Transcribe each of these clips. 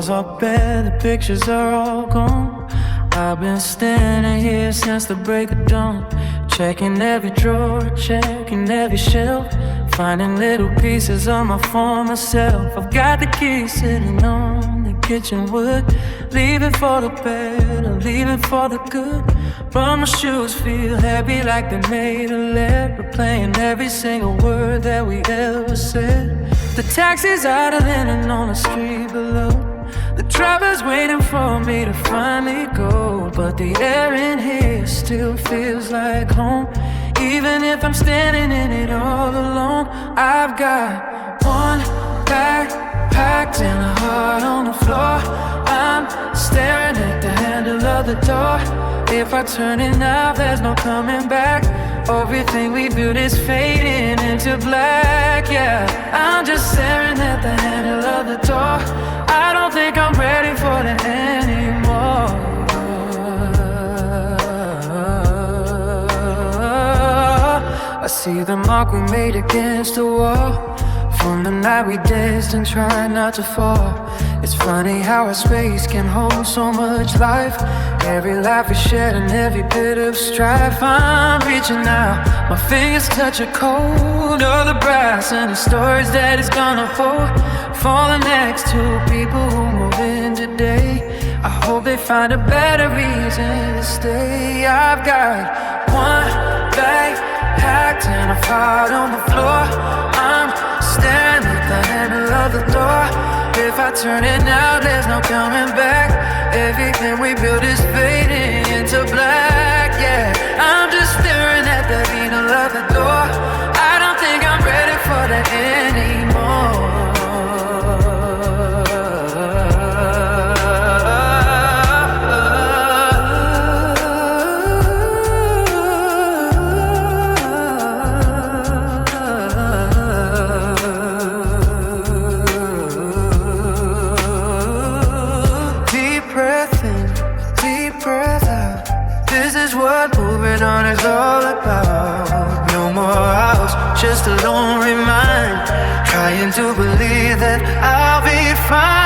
walls are bare, the pictures are all gone. I've been standing here since the break of dawn, checking every drawer, checking every shelf, finding little pieces of my former self. I've got the keys sitting on the kitchen wood, leaving for the better, leaving for the good. But my shoes feel heavy like they're made of lead, replaying every single word that we ever said. The taxi's idling on the street below, the driver's waiting for me to finally go. But the air in here still feels like home, even if I'm standing in it all alone. I've got one bag packed and a heart on the floor. I'm staring at the handle of the door. If I turn it now, there's no coming back. Everything we built is fading into black, yeah. I'm just staring at the handle of the door. I don't think I'm ready for that anymore. I see the mark we made against the wall, from the night we danced and tried not to fall. It's funny how a space can hold so much life, every life we shared and every bit of strife. I'm reaching out, my fingers touch a cold of the brass and the stories that it's gonna hold. Falling next to people who move in today, I hope they find a better reason to stay. I've got one bag packed and a heart on the floor. I'm staring at the handle of the door. If I turn it now, there's no coming back. Everything we built is fading into black, yeah. I'm just staring at the needle of the door. I don't think I'm ready for that anymore. On is all about. No more house, just a lonely mind, trying to believe that I'll be fine.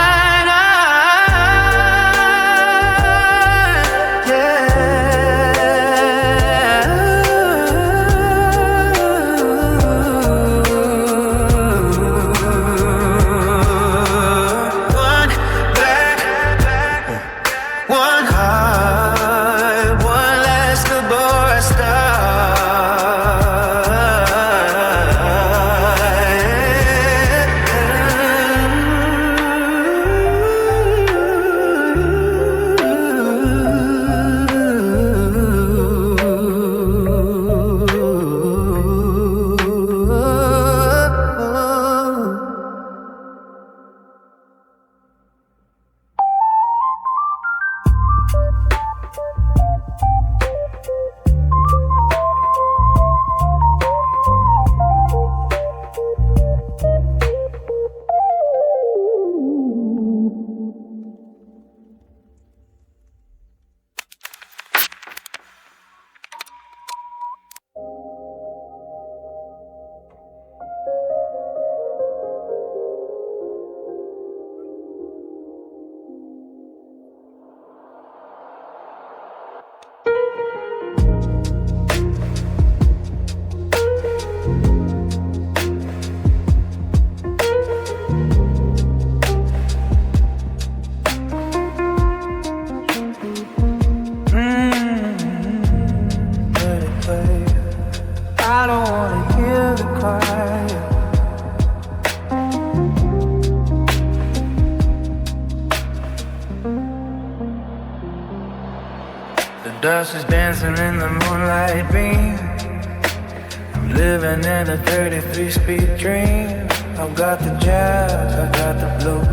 Dust is dancing in the moonlight beam. I'm living in a 33-speed dream. I've got the jazz, I got the blues,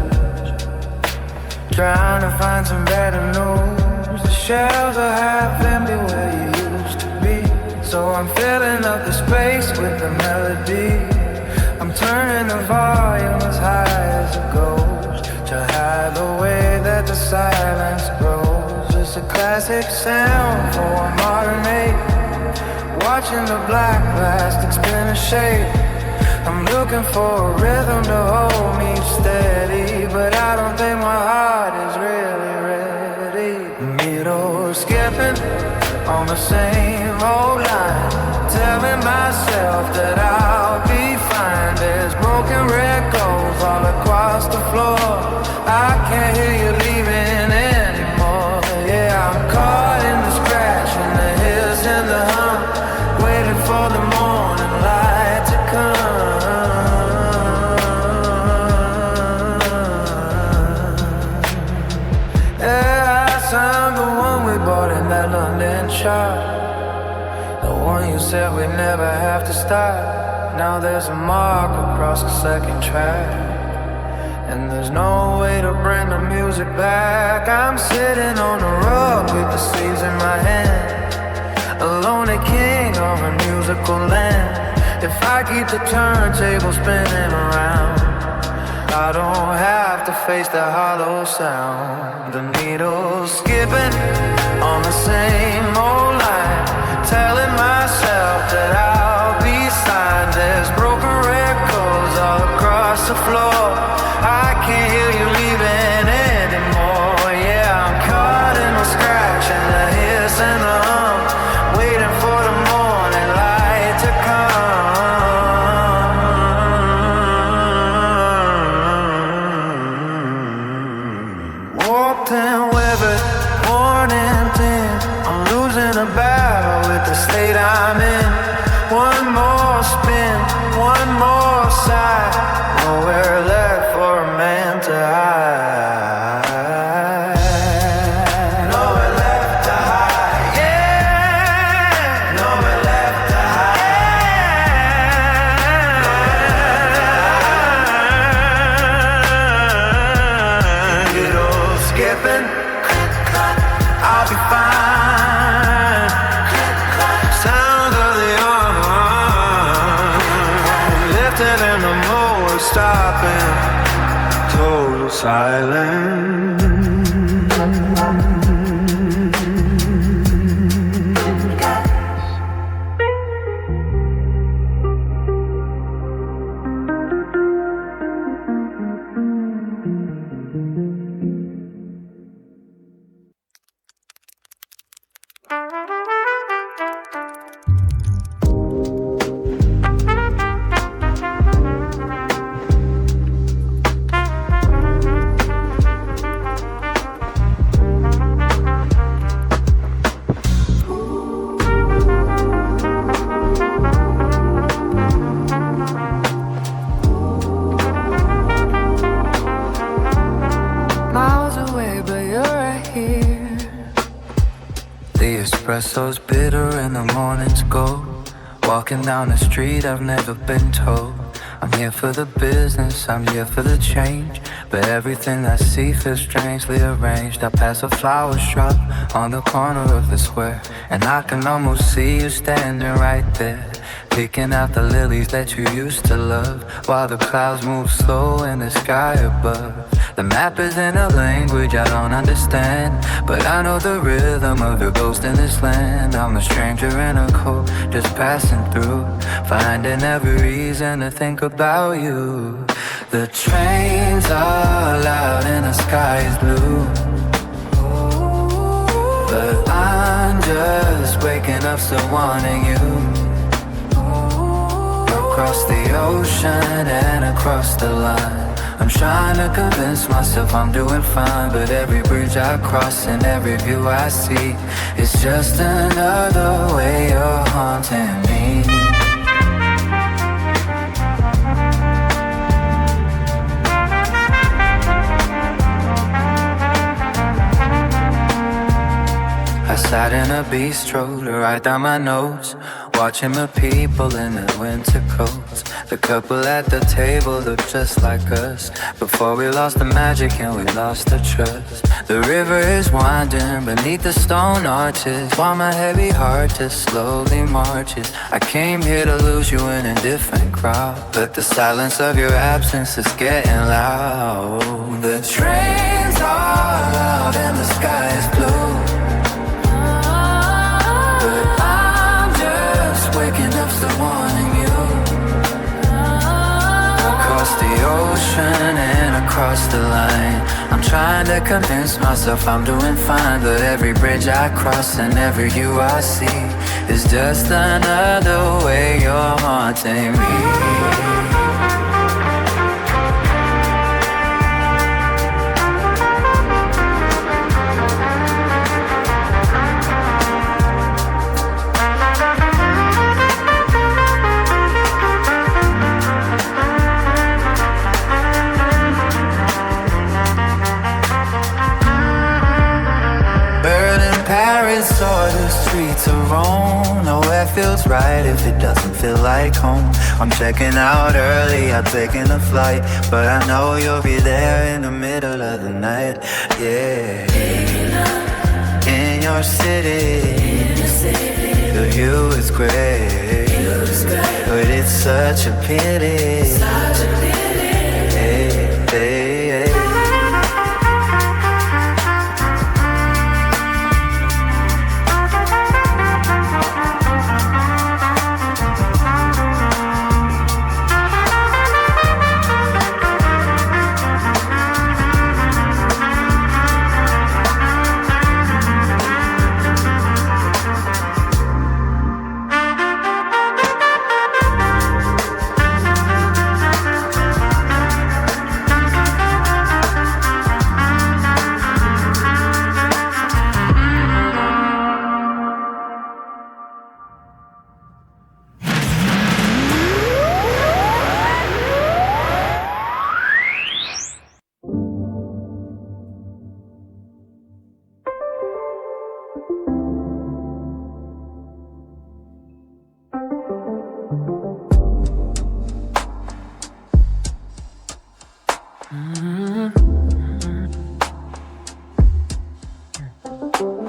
trying to find some better news. The shelves are half empty where you used to be, so I'm filling up the space with the melody. I'm turning the volume as high as it goes, to hide the way that the silence grows. It's a classic sound for a modern age, watching the black plastic spin a shape. I'm looking for a rhythm to hold me steady, but I don't think my heart is really ready. Needles skipping on the same old line, telling myself that I'll be fine. There's broken records all across the floor. I can't hear you leaving anymore. Yeah, I'm caught in the scratch and the hiss and the hum, waiting for the morning light to come. Yeah, I sound the one we bought in that London shop, the one you said we'd never have to stop. Now there's a mark across the second track, and there's no way to bring the music back. I'm sitting on the rug with the sleeves in my hand, a lonely king of a musical land. If I keep the turntable spinning around, I don't have to face the hollow sound. The needles skipping on the same old line, telling myself that I'll be signed. There's broken records all across the floor. I can't hear you leaving anymore. Yeah, I'm caught in the scratch and the hiss and the hum, waiting for the morning light to come. Warped and weathered, worn and thin, I'm losing a battle with the state I'm in. One more spin, one more sigh, nowhere left for a man to hide. Nowhere left to hide, yeah. Nowhere left to hide. Needles skipping, I'll be fine. Sound of the arm, lifted and the motor stopping. Total silence. Espresso's bitter and the morning's gold. Walking down the street I've never been told. I'm here for the business, I'm here for the change, but everything I see feels strangely arranged. I pass a flower shop on the corner of the square, and I can almost see you standing right there, picking out the lilies that you used to love, while the clouds move slow in the sky above. The map is in a language I don't understand, but I know the rhythm of your ghost in this land. I'm a stranger in a cold, just passing through, finding every reason to think about you. The trains are loud and the sky is blue, but I'm just waking up still wanting you. Across the ocean and across the line, I'm trying to convince myself I'm doing fine, but every bridge I cross and every view I see is just another way you're haunting me. I sat in a bistro to write down my notes, watching the people in their winter coats. The couple at the table looked just like us, before we lost the magic and we lost the trust. The river is winding beneath the stone arches, while my heavy heart just slowly marches. I came here to lose you in a different crowd, but the silence of your absence is getting loud. The trains are loud and the sky is blue, but I'm just waking up still wanting you. cross the line. I'm trying to convince myself I'm doing fine, but every bridge I cross and every you I see is just another way you're haunting me. Or the streets of Rome. Nowhere feels right if it doesn't feel like home. I'm checking out early, I'm taking a flight, but I know you'll be there in the middle of the night. Yeah, in your city, the view is great, but it's such a pity. Hey, hey, hey.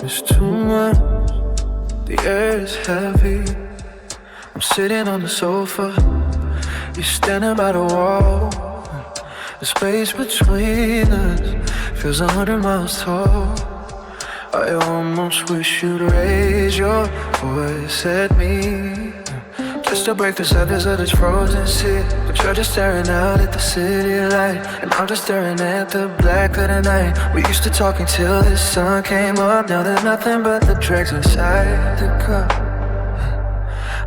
It's too much, the air is heavy. I'm sitting on the sofa, you're standing by the wall. The space between us feels 100 miles tall. I almost wish you'd raise your voice at me, just to break the surface of this frozen sea. But you're just staring out at the city light, and I'm just staring at the black of the night. We used to talk until the sun came up. Now there's nothing but the dregs inside the cup.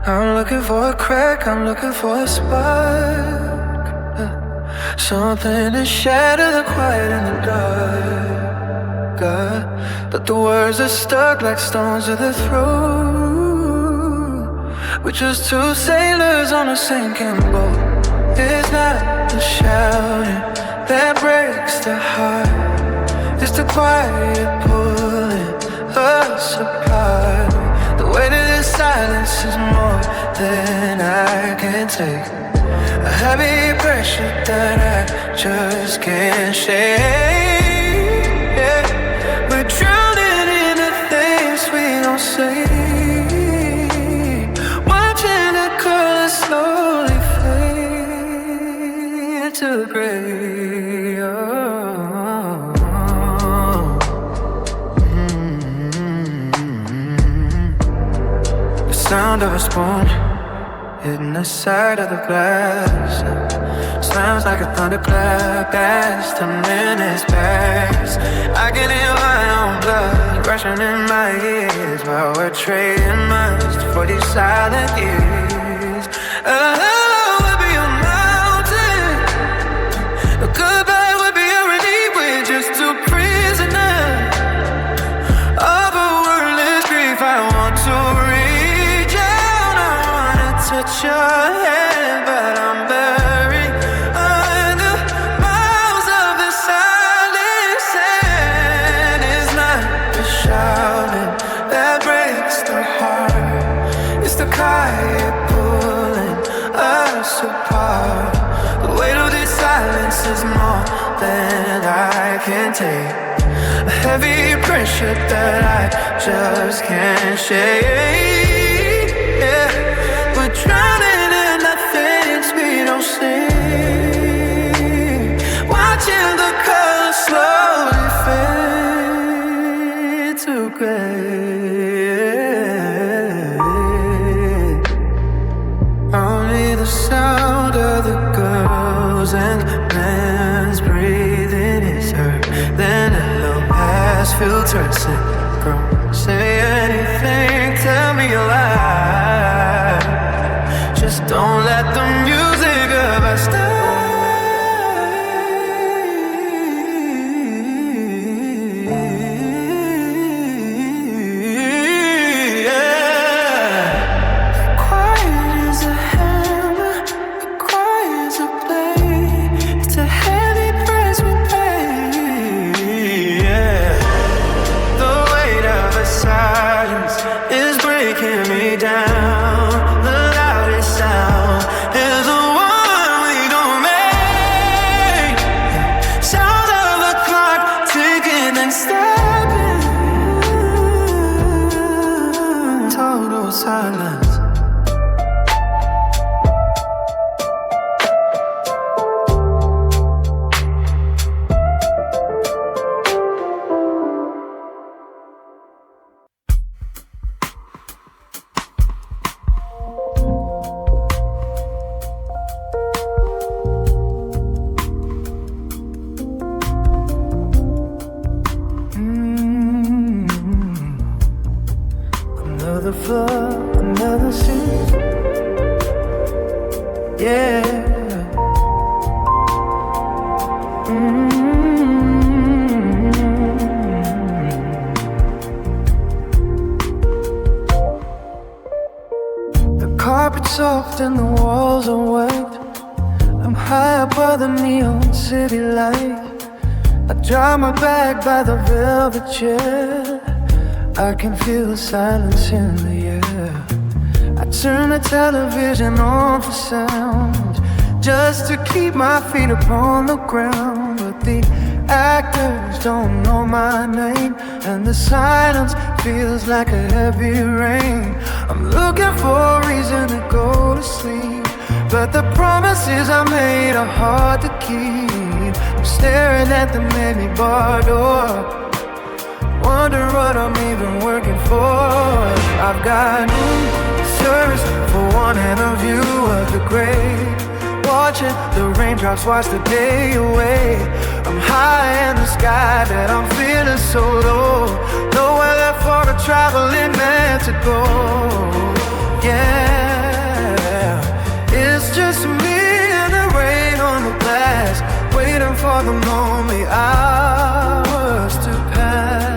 I'm looking for a crack, I'm looking for a spark, something to shatter the quiet in the dark. But the words are stuck like stones to the throat. We're just two sailors on a sinking boat. It's not the shouting that breaks the heart, it's the quiet pulling us apart. The weight of this silence is more than I can take, a heavy pressure that I just can't shake. Yeah. We're drowning in the things we don't say, watching the colors slowly fade to gray. Oh. The sound of a spoon hitting the side of the glass sounds like a thunderclap as the minutes pass. I can hear my own blood rushing in my ears while we're trading minds for these silent years. A hello would be a mountain, a goodbye would be a relief. We're just two prisoners of a wordless grief. I want to reach out, I wanna touch your hand, but I'm buried under miles of the silence. And it's not the shouting that breaks the heart, it's the quiet pulling us apart. The weight of this silence is more than I can take, a heavy pressure that I just can't shake. Yeah. We're drowning in the things we don't see, watching the colors slowly fade to gray. Only the sound of the girls and men's breathing filter. Say, girl, say anything, tell me a lie. Just don't let the music ever stop. Soft and the walls are white. I'm high above the neon city light. I dry my back by the velvet chair. I can feel the silence in the air. I turn the television on for sound, just to keep my feet upon the ground. But the actors don't know my name, and the silence feels like a heavy rain. I'm looking for a reason to go to sleep, but the promises I made are hard to keep. I'm staring at the maybe bar door, wonder what I'm even working for. I've got room service for one and a view of the grave, watching the raindrops wash the day away. I'm high in the sky, but I'm feeling so low. Nowhere left for a traveling man to go. Yeah, it's just me and the rain on the glass, waiting for the lonely hours to pass.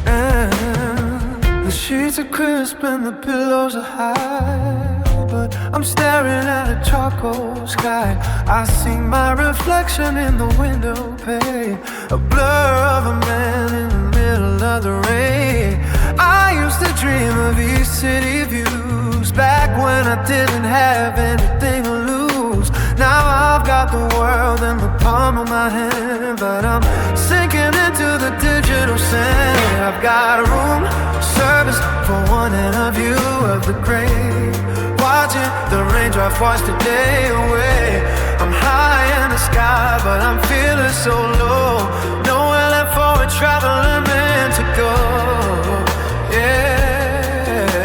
And the sheets are crisp and the pillows are high, but I'm staring at a charcoal sky. I see my reflection in the window pane, a blur of a man in the middle of the rain. I used to dream of these city views back when I didn't have anything to lose. Now I've got the world in the palm of my hand, but I'm sinking into the digital sand. I've got room service for one and a view of the grave, watching the raindrops wash the day away. I'm high in the sky, but I'm feeling so low. Nowhere left for a traveling man to go. Yeah,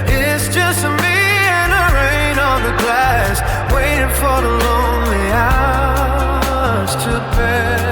it's just me and the rain on the glass, waiting for the lonely hours to pass.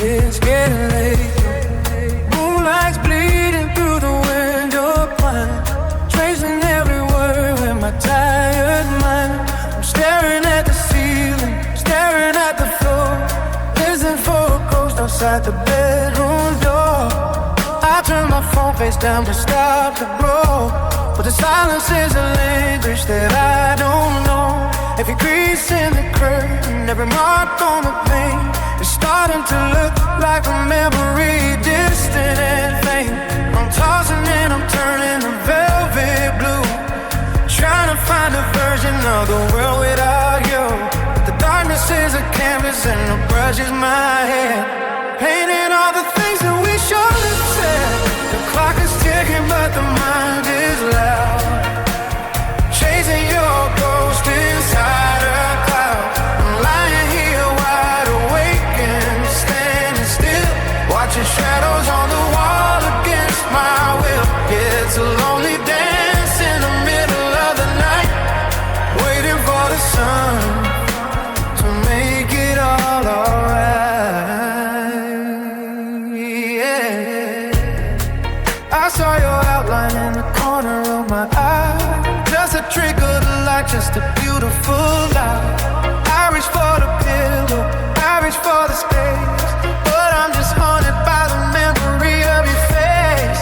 It's getting late. Moonlight's bleeding through the window pane, tracing every word with my tired mind. I'm staring at the ceiling, staring at the floor, listening for a ghost outside the bedroom door. I turn my phone face down to stop the blow, but the silence is a language that I don't know. Every crease in the curtain, every mark on the pane, it's starting to look like a memory, distant and faint. I'm tossing and I'm turning to velvet blue, trying to find a version of the world without you. The darkness is a canvas and the brush is my hand, painting all the things that we should have said. The clock is ticking but the mind is loud, chasing your ghost inside a cloud. I'm lying here wide awake and standing still, watching shadows on the wall against my will. Yeah, it's a lonely dance in the middle of the night, waiting for the sun to make it all alright. Yeah, I saw your outline in the corner of my eye, just a trickle of light, just a beautiful lie. I reach for the pillow, I reach for the space, but I'm just haunted by the memory of your face.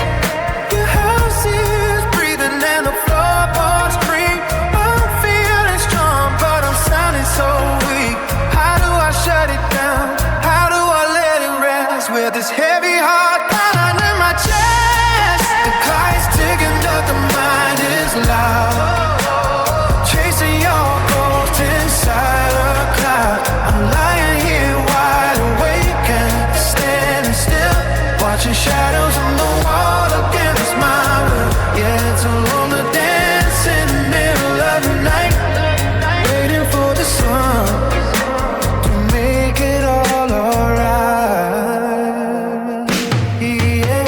Your house is breathing and the floorboards creak. I'm feeling strong, but I'm sounding so weak. How do I shut it down? How do I let it rest with this heavy heart down in my chest? The clock is ticking, but the mind is loud, chasing your ghost inside a cloud. I'm lying here wide awake and standing still, watching shadows on the wall against my will. Yeah, it's a lonely dance in the middle of the night, waiting for the sun to make it all alright. Yeah.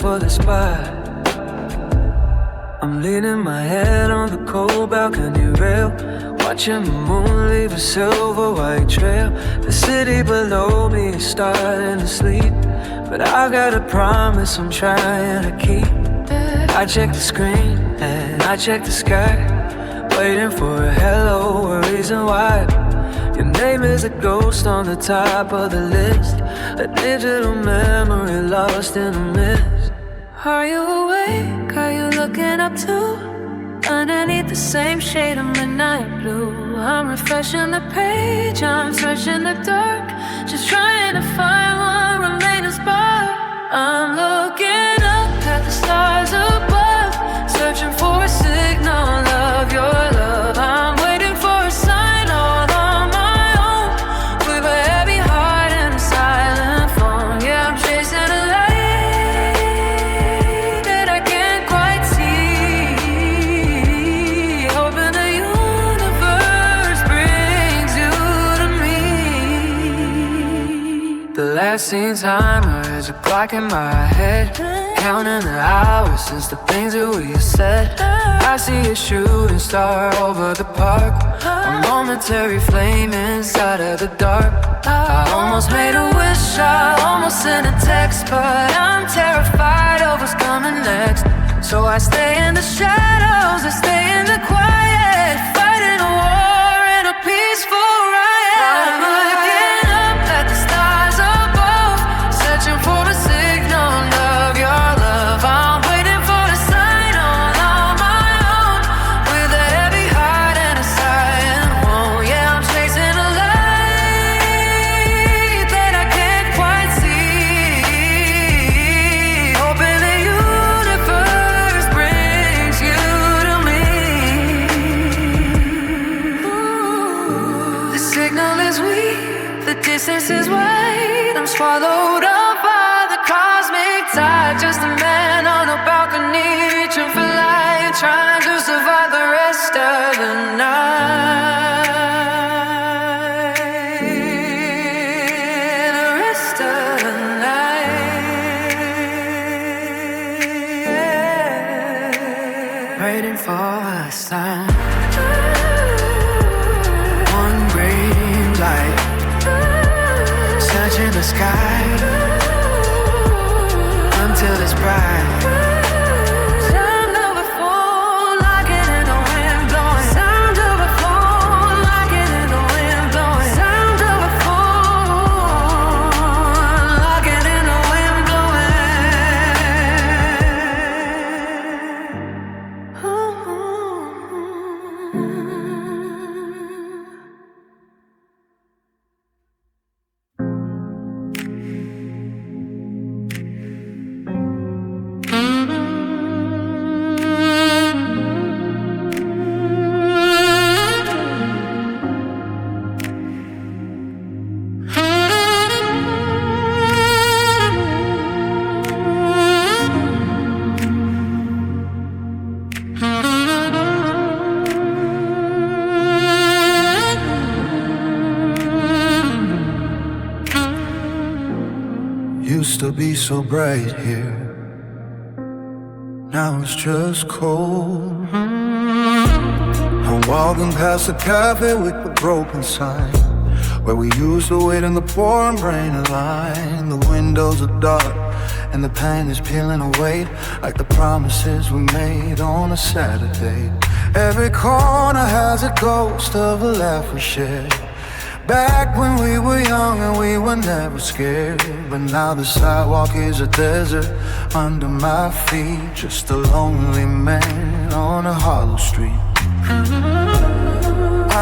For the spot, I'm leaning my head on the cold balcony rail, watching the moon leave a silver white trail. The city below me is starting to sleep, but I got a promise I'm trying to keep. I check the screen and I check the sky, waiting for a hello, a reason why. Your name is a ghost on the top of the list, a digital memory lost in the mist. Are you awake? Are you looking up too? Underneath the same shade of midnight blue, I'm refreshing the page, I'm searching the dark, just trying to find one remaining spark. I'm looking up seen time, or is a clock in my head? Counting the hours since the things that we said. I see a shooting star over the park, a momentary flame inside of the dark. I almost made a wish, I almost sent a text, but I'm terrified of what's coming next. So I stay in the shadows, I stay in the quiet, fighting a war in a peaceful riot. I'm looking up at the stars above, searching for a signal of your love. I'm waiting for a sign on my own, with a heavy heart and a silent home. Yeah, I'm chasing a light that I can't quite see, hoping the universe brings you to me. The signal is weak, the distance is wide. I'm swallowed up by the cosmic tide, just a man on a balcony reaching for light, trying to survive the rest of the night. The rest of the night, yeah. Waiting for a sign, one green light, searching the sky until it's bright. Sound of a phone locking in the wind blowing. Sound of a phone locking in the wind blowing. Sound of a phone locking in the wind Used to be so bright here, now it's just cold. I'm walking past the cafe with the broken sign, where we used to wait in the pouring rain and line. The windows are dark and the pain is peeling away, like the promises we made on a Saturday. Every corner has a ghost of a laugh we shared, back when we were young and we were never scared. But now the sidewalk is a desert under my feet, just a lonely man on a hollow street.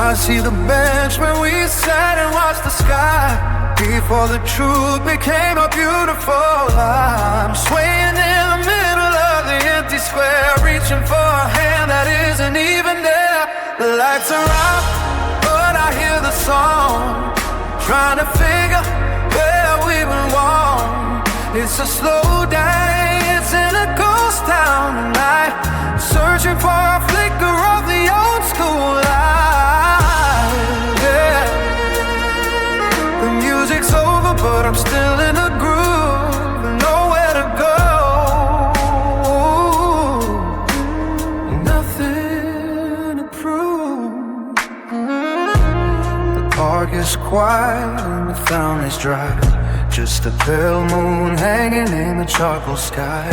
I see the bench where we sat and watched the sky, before the truth became a beautiful lie. I'm swaying in the middle of the empty square, reaching for a hand that isn't even there. The lights are out, but I hear the song, trying to figure where we belong. It's a slow dance in a ghost town tonight, searching for a flicker of the old school light. Yeah, the music's over, but I'm still in a groove, nowhere to go. Nothing to prove. The park is quiet and the fountain is dry, just a pale moon hanging in the charcoal sky.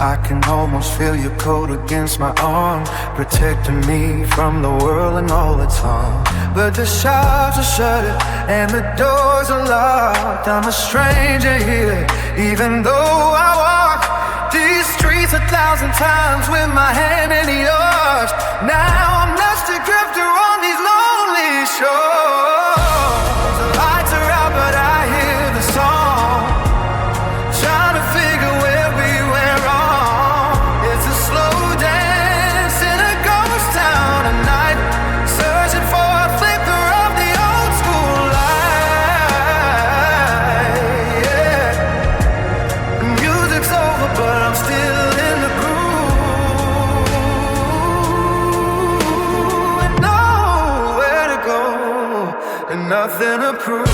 I can almost feel your coat against my arm, protecting me from the world and all its harm. But the shops are shuttered and the doors are locked. I'm a stranger here, even though I walk these streets 1,000 times with my hand in yours. Now I'm lost a drifter on these lonely shores. The lights are out, but I hear the song, trying to figure where we went wrong. It's a slow dance in a ghost town tonight, searching for a flicker of the old school light. Yeah, the music's over, but I'm still in the groove, and nowhere to go, and nothing to prove.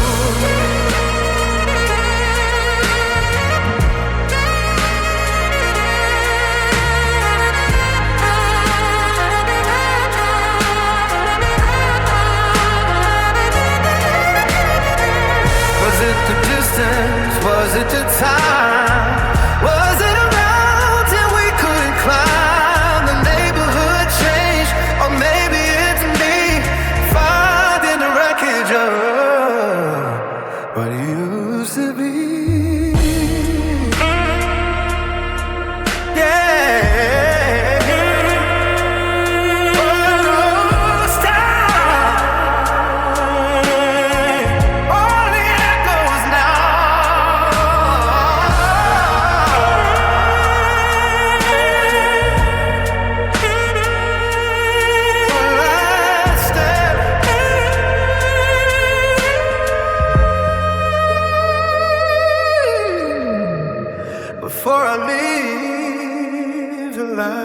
before I leave the light.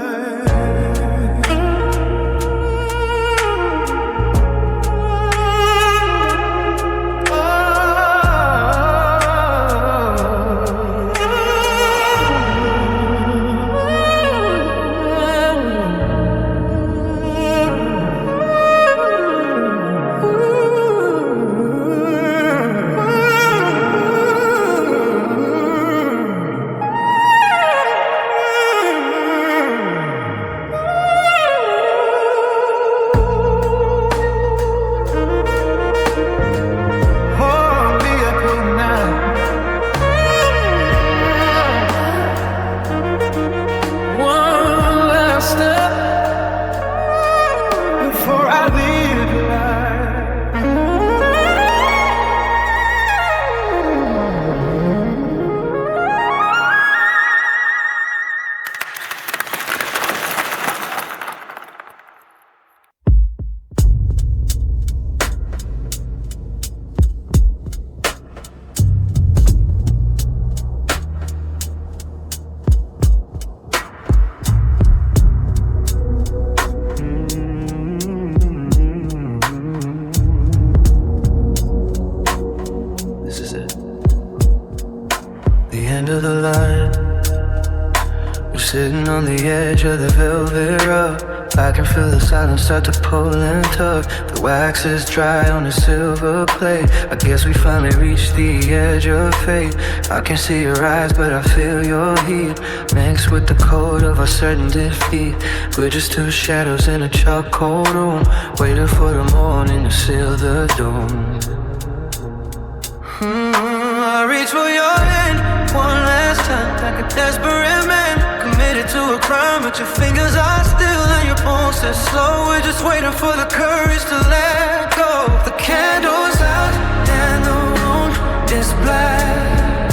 Start to pull and tug. The wax is dry on the silver plate. I guess we finally reached the edge of fate. I can see your eyes, but I feel your heat mixed with the cold of our certain defeat. We're just two shadows in a charcoal room, waiting for the morning to seal the doom. I reach for your hand one last time, like a desperate man committed to a crime, but your fingers are still and your bones are slow. We're just waiting for the courage to let go. The candle's out and the room is black.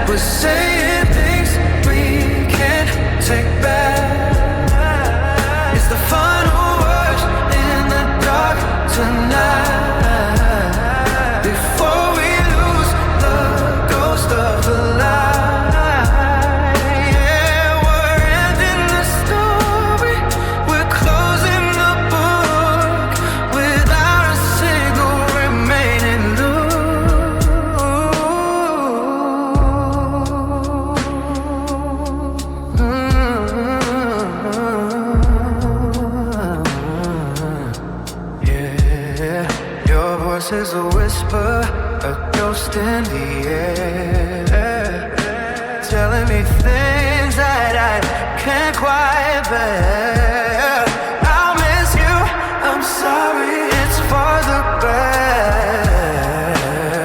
We're saying things we can't take back. It's the final words in the dark tonight, before we lose the ghost of the light. Is a whisper, a ghost in the air, telling me things that I can't quite bear. I'll miss you, I'm sorry, it's for the best.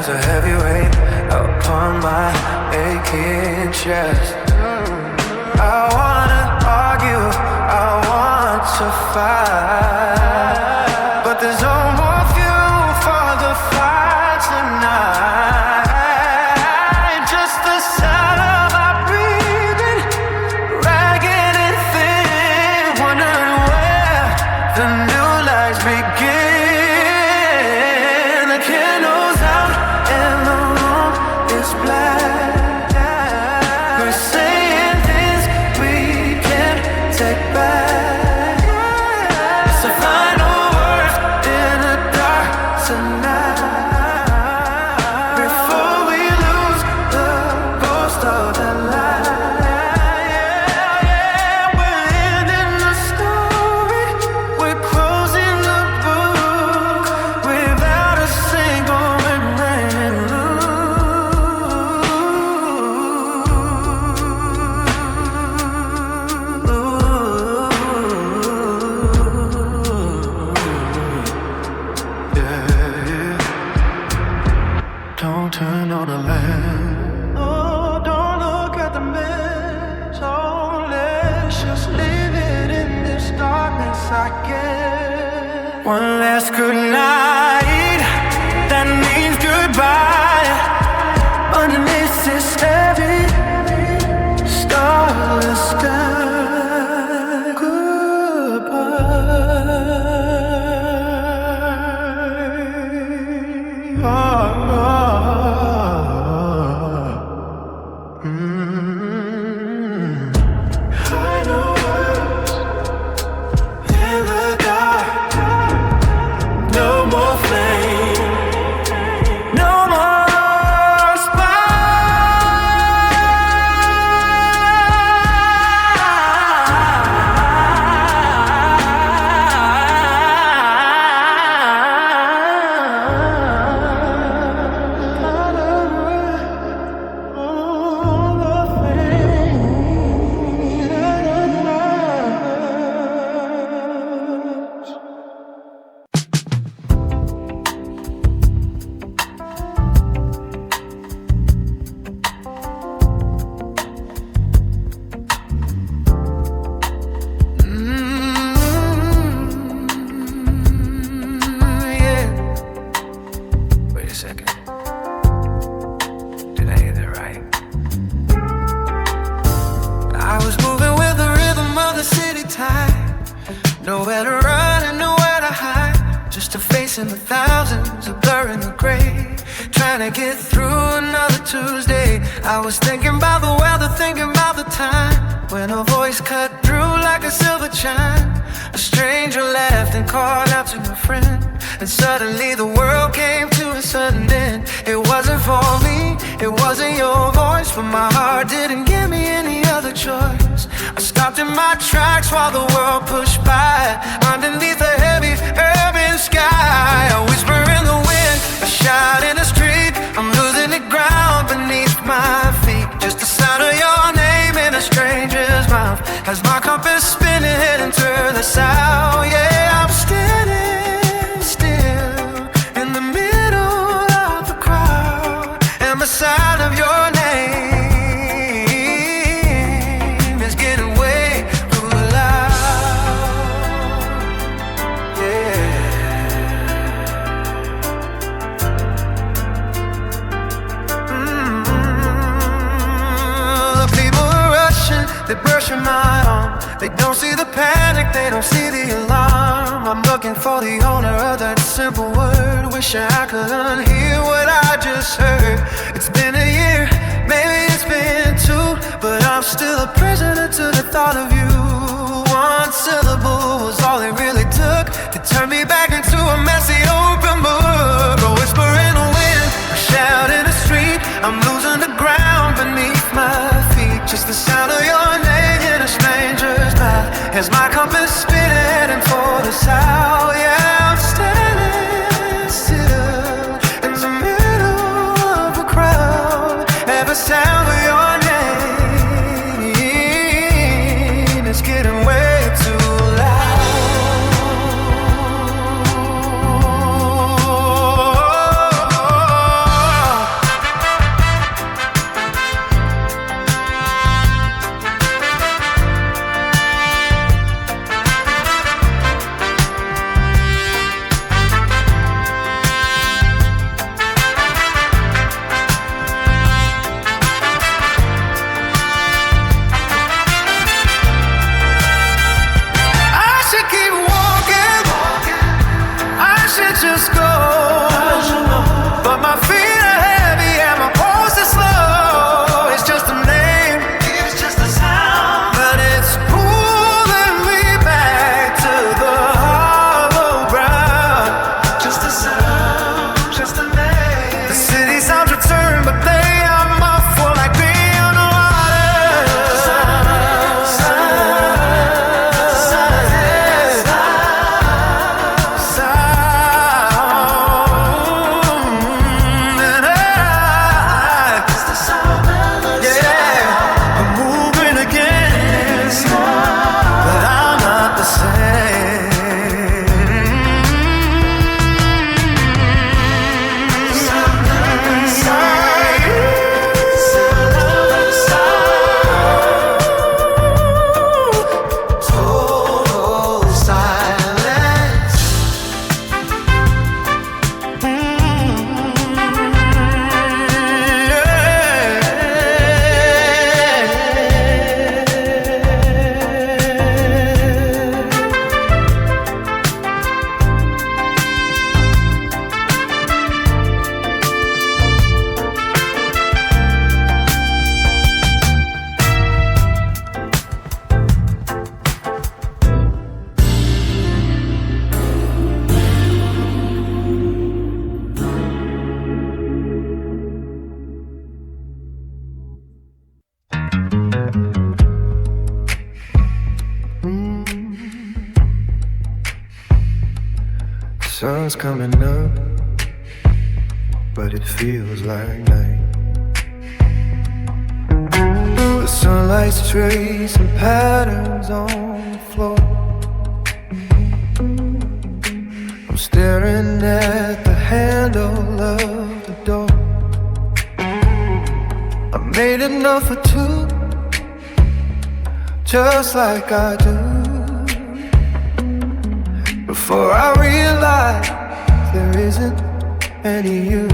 A heavy weight upon my aching chest. I wanna argue, I want to fight, but there's no more for the fight tonight. Just the sound of our breathing, ragged and thin, wondering where the new lives begin. The candle's out and the room is black. We're saying things we can't take back. It's the final words in the dark tonight, before we lose the ghost of the light. Yeah, we're ending the story, we're closing the book, without a single remaining Don't turn on the lamp. Oh, don't look at the mess. Oh, let's just leave it in this darkness, I guess. One last good night, that means goodbye. Underneath this heavy, starless sky. Goodbye. Hide no words in the dark. No more flame. No more in the thousands, a blur in the gray. Trying to get through another Tuesday. I was thinking about the weather, thinking about the time when a voice cut through like a silver chime. A stranger laughed and called out to my friend, and suddenly the world came to a sudden end. It wasn't for me, it wasn't your voice, but my heart didn't give me any other choice. I stopped in my tracks while the world pushed by, underneath the heavy urban sky. A whisper in the wind, a shout in the street, I'm losing the ground beneath my feet. Just the sound of your name in a stranger's mouth has my compass spinning heading to the south. Yeah, I'm standing still in the middle of the crowd, and the sound of your name is getting way too loud. Yeah. The people are rushing, they're brushing my arm. They don't see the panic, they don't see the alarm. I'm looking for the owner of that simple word. Wish I could unhear what I just heard. It's been a year, maybe it's been two, but I'm still a prisoner to the thought of you. One syllable was all it really took to turn me back into a messy open book. A whisper in the wind, a shout in the street, I'm losing the ground beneath my feet. Just the sound of your name in a stranger's mouth has my compass spinning heading for the south. Yeah, I'm standing still in the middle of a crowd, and the sound of your name is getting way too loud. Sun's coming up, but it feels like night. The sunlight's tracing patterns on the floor. I'm staring at the handle of the door. I made enough for two, just like I do. Before I realize there isn't any you.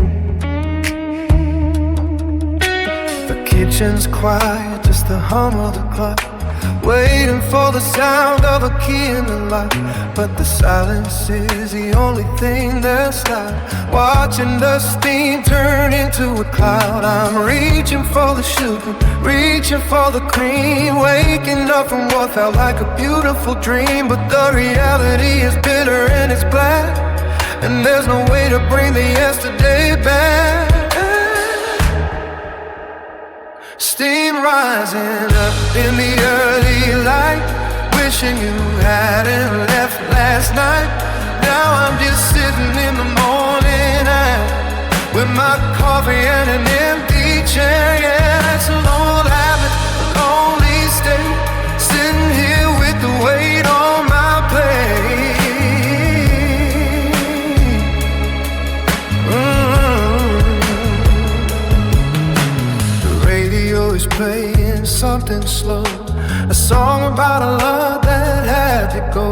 The kitchen's quiet, just the hum of the clock, waiting for the sound of a key in the lock. But the silence is the only thing that's loud. Watching the steam turn into a cloud. I'm reaching for the sugar, reaching for the cream, waking up from what felt like a beautiful dream. But the reality is bitter and it's black, and there's no way to bring the yesterday back. Steam rising up in the early light, wishing you hadn't left last night. Now I'm just sitting in the morning air with my coffee and an empty chair. Yeah, it's an old habit, a lonely state, sitting here with the weight on my plate. Is playing something slow, a song about a love that had to go.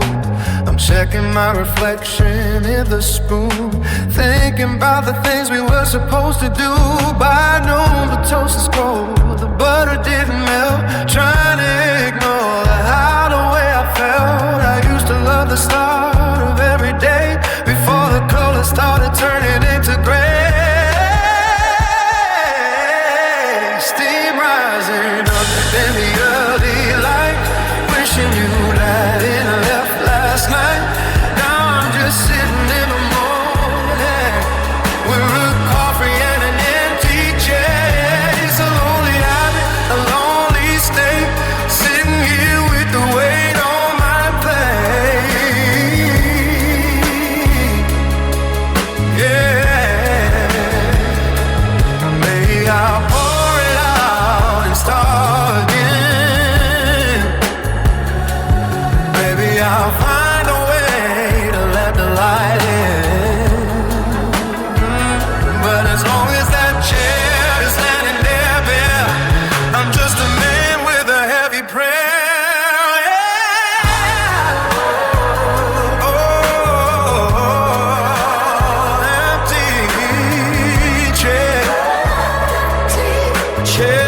I'm checking my reflection in the spoon, thinking about the things we were supposed to do. By noon the toast is cold, the butter didn't melt, trying to ignore how the way I felt. I used to love the start of every day, before the colors started turning into gray. In the early light, wishing you hadn't left last night. Now I'm just sitting in the morning with a coffee and an empty chair. It's a lonely habit, a lonely state, sitting here with the weight on my plate. Yeah, maybe I'll pour it out and start. I'll find a way to let the light in. But as long as that chair is standing there bare, I'm just a man with a heavy prayer. Yeah. Oh, empty chair. Chair.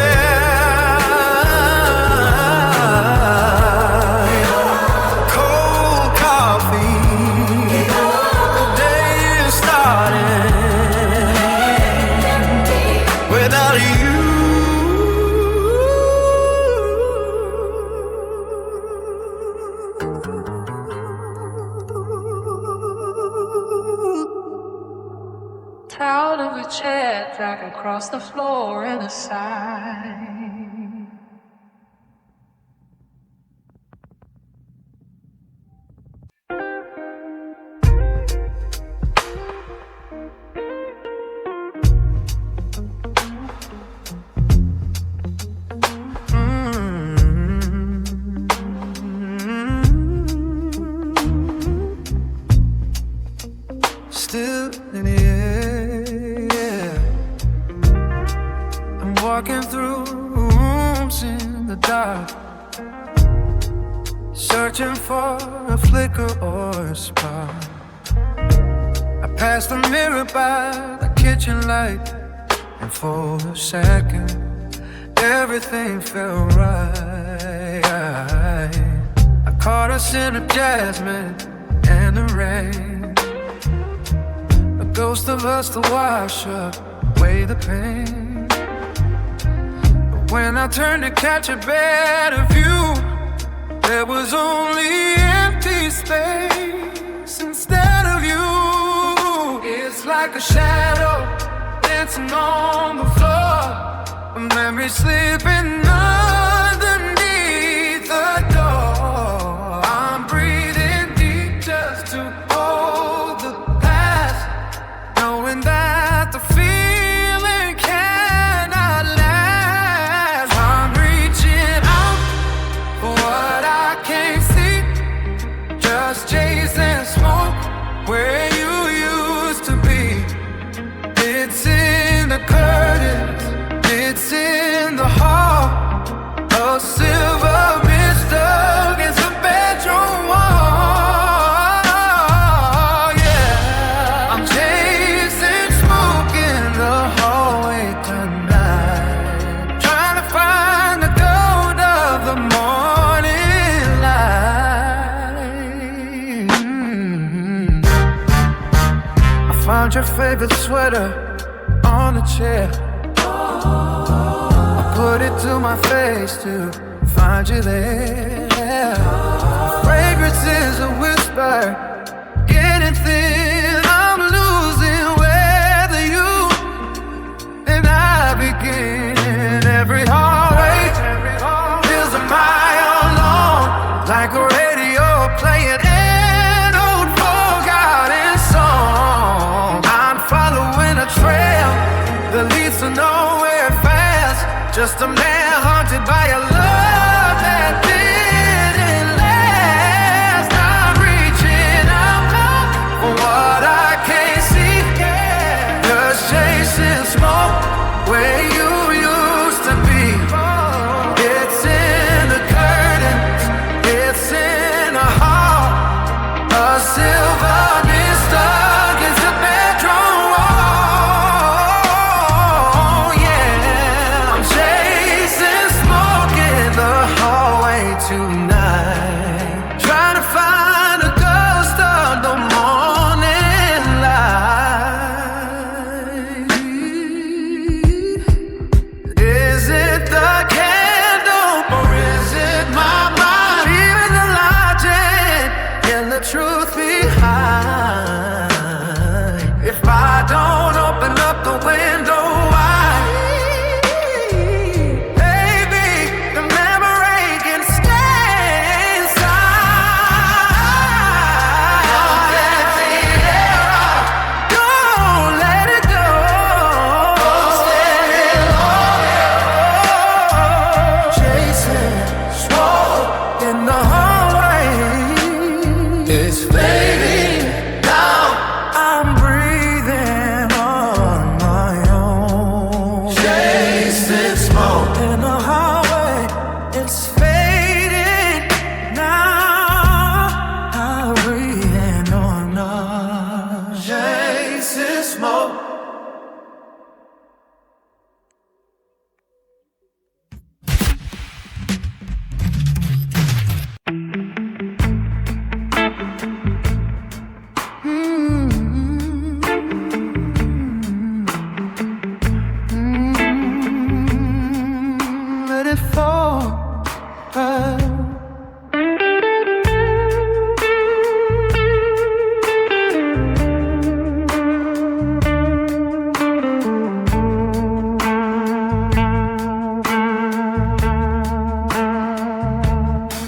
Out of a chair, back across the floor and aside. Still in the air, I'm walking through rooms in the dark, searching for a flicker or a spark. I passed the mirror by the kitchen light, and for a second everything felt right. I caught a scent of jasmine and the rain, a ghost of us to wash away the pain. But when I turned to catch a better view, there was only empty space instead of you. It's like a shadow dancing on the floor, a memory sleeping underneath the door. I'm breathing deep just to hold the past. silver mist stuck against the bedroom wall. Yeah, I'm chasing smoke in the hallway tonight, trying to find the gold of the morning light. I found your favorite sweater on the chair. Put it to my face to find you there. Fragrance is a whisper, getting thin. I'm losing whether you and I begin. Every hallway feels a mile long, like a radio playing an old forgotten song. I'm following a trail that leads to nowhere fast. Just a man haunted by a love that didn't last. I'm reaching out for what I can't see. Just chasing smoke where you used to be. It's in the curtains, it's in the hall. A silver mist stuck against the bedroom wall. Yeah, I'm chasing smoke in the hallway tonight, trying to find a ghost of the morning light. Is it the candle or is it my mind? Even the logic and the truth behind. If I don't open up the window wide, baby, the memory can stay inside. Don't let the air out, don't let it go. Stay long, chasing smoke in the hallway. It's fading now. I'm breathing on my own. Chasing smoke in the hallway. It's fading now. I'm breathing on my chasing smoke. Let it fall.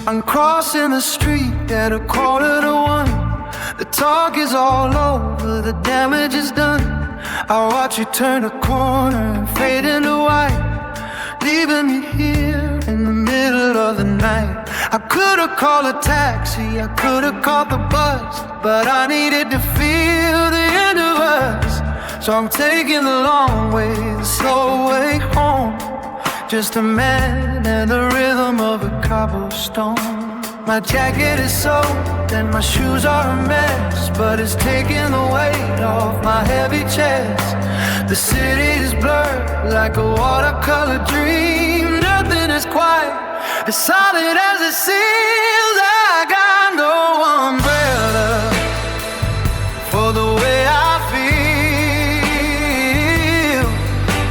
I'm crossing the street at 1:45. The talk is all over, the damage is done. I watch you turn a corner and fade into white, leaving me here in the middle of the night. I could've called a taxi, I could've called the bus, but I needed to feel the end of us. So I'm taking the long way, the slow way home. Just a man and the rhythm of a cobblestone. My jacket is soaked and my shoes are a mess, but it's taking the weight off my heavy chest. The city is blurred like a watercolor dream. Nothing is quite as solid as it seems. I got no umbrella for the way I feel.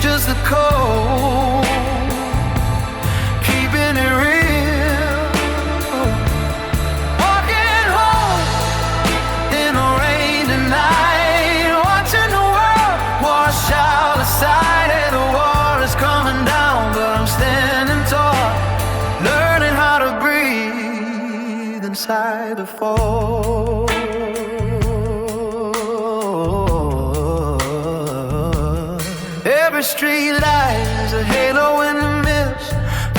Just the cold, keeping it real. Walking home in the rain tonight, watching the world wash out the side of the war is coming down, but I'm standing tall, learning how to breathe inside the fall. Every street light is a halo in the mist,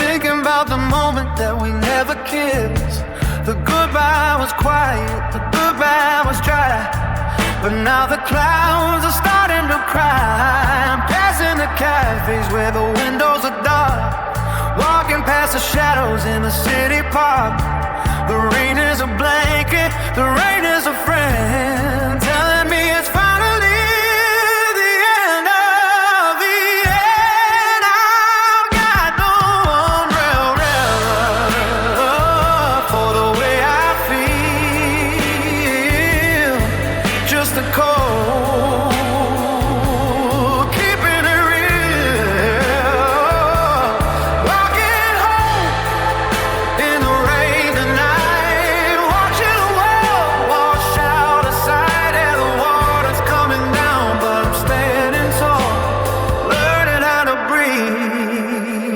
thinking about the moment that we never kissed. The goodbye was quiet, the goodbye was dry, but now the clouds are starting to cry. I'm passing the cafes where the windows are dark, walking past the shadow times in the city park. The rain is a blanket, the rain is a friend, telling me it's finally the end of the end. I've got no umbrella for the way I feel, just a cold.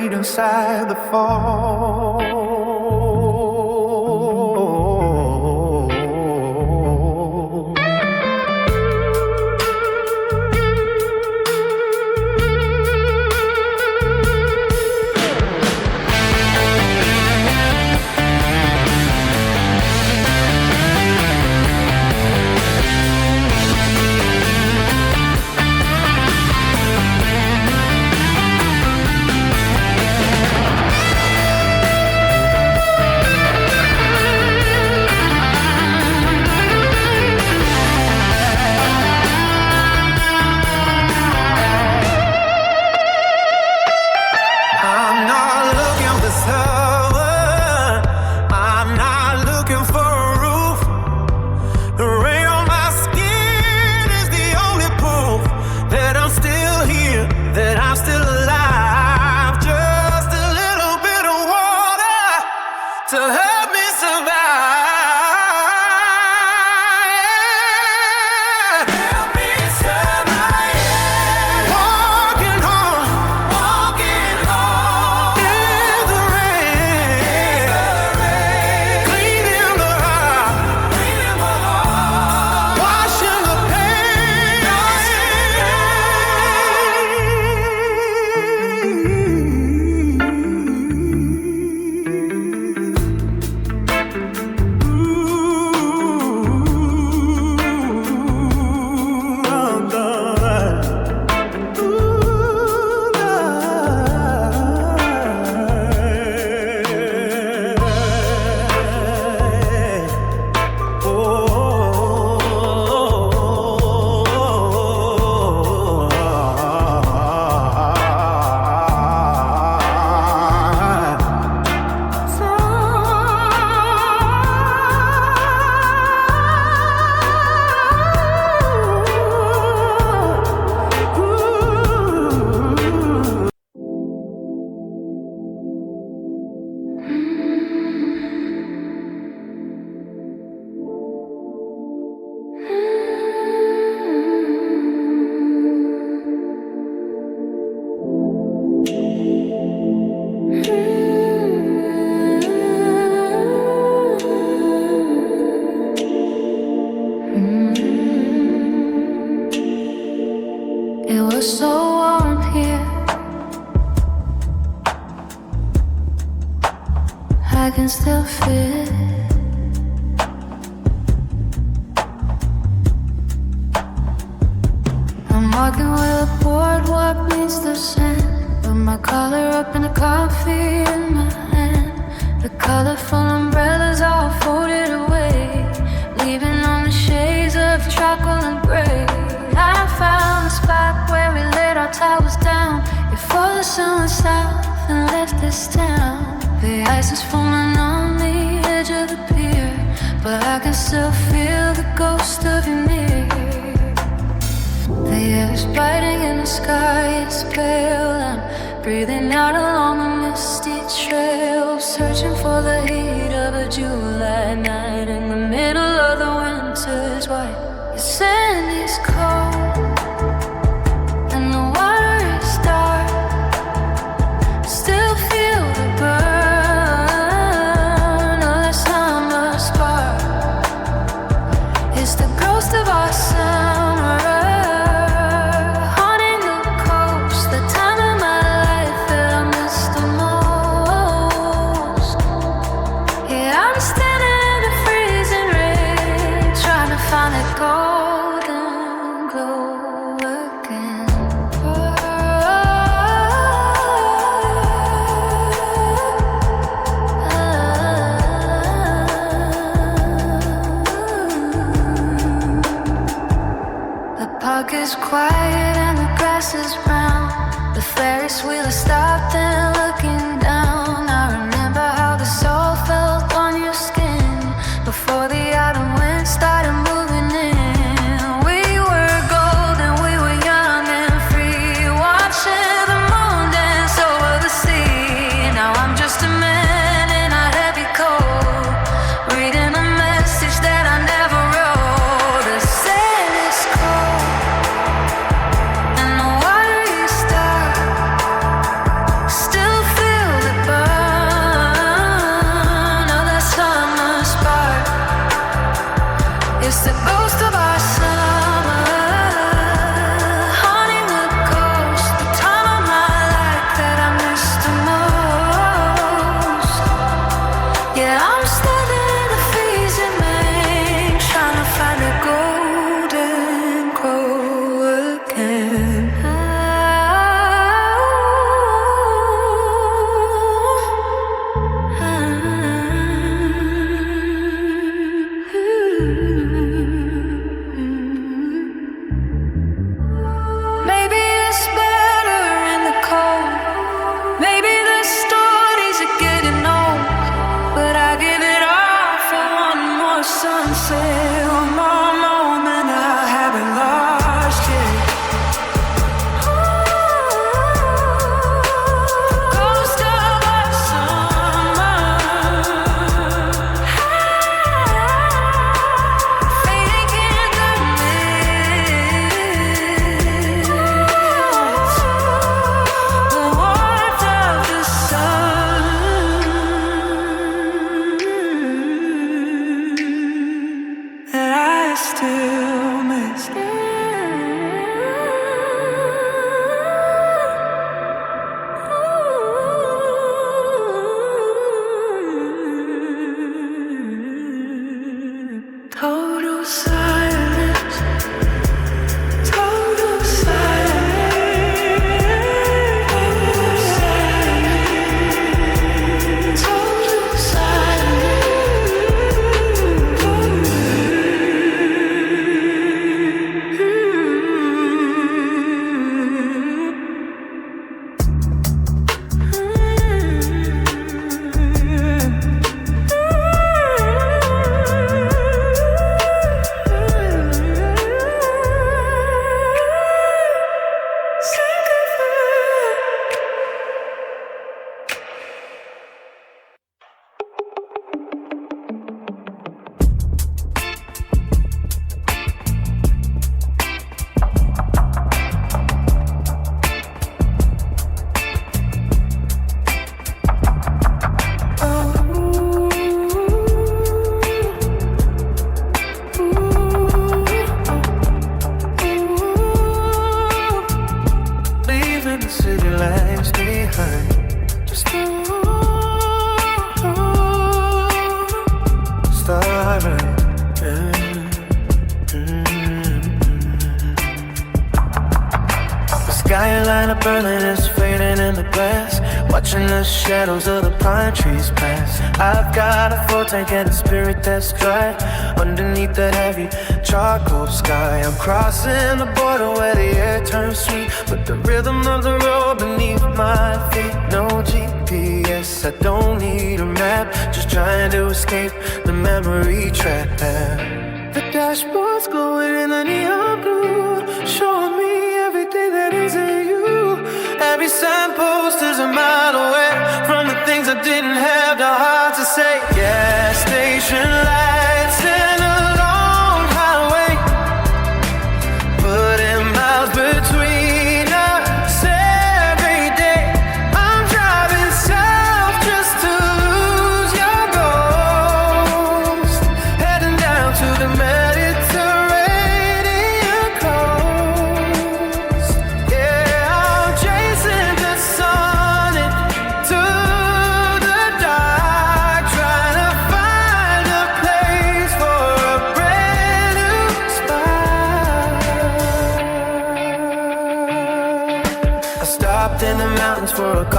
Inside the fall. To help me survive. Help me survive. Walking home in the rain, cleaning the heart, washing the It was so warm here. I can still feel it. I'm walking where the boardwalk meets the sand, with my collar up and the coffee in my hand. The colorful umbrellas all folded away, leaving on the shades of charcoal and gray. I found a spot where we laid our towels down before the sun was south and left this town. The ice is falling on the edge of the pier, but I can still feel the ghost of you near. The air is biting and the sky is pale. I'm breathing out along a misty trail, searching for the heat of a July night in the middle of the winter's white. The sand is cold and the water is dark. Still feel the burn of that summer spark. It's the ghost of our summer, haunting the coast. The time of my life that I miss the most. Yeah, I'm standing in the freezing rain, trying to find that ghost. is quiet and the grass is brown. The Ferris wheel has stopped and looking down. I remember how the soul felt on your skin before the autumn wind started moving in. We were golden, we were young and free, watching the moon dance over the sea. Now I'm just a man in a heavy coat, reading a message that I never wrote. The sand is cold and the water is dark. Still feel the burn of that summer spark. It's the ghost of our summer haunting the coast. The time of my life that I missed the most. Yeah, I'm standing in the freezing rain, trying to find a golden crow again. Maybe it's better in the cold. Maybe the stories are getting old, but I give it all for one more sunset, one more moment I haven't lost yet. Ghost of our summer, fading in the mist. The warmth of the sun that I still miss. Total silence, total silence, total Leaving the city lights behind. Just starlight. The skyline of Berlin is fading in the glass, watching the shadows of the pine trees pass. I've got a full tank and a spirit that's dry underneath that heavy charcoal sky. I'm crossing the border where the air turns sweet, with the rhythm of the road beneath my feet. No GPS, I don't need a map, just trying to escape the memory trap. The dashboard's glowing in the neon blue, showing me everything that isn't you. Every signpost is a mile away from the things I didn't have the heart to say. Gas station lights and a long highway, putting miles between us every day. I'm driving south just to lose your ghost, heading down to the Mediterranean coast. Yeah, I'm chasing the sun and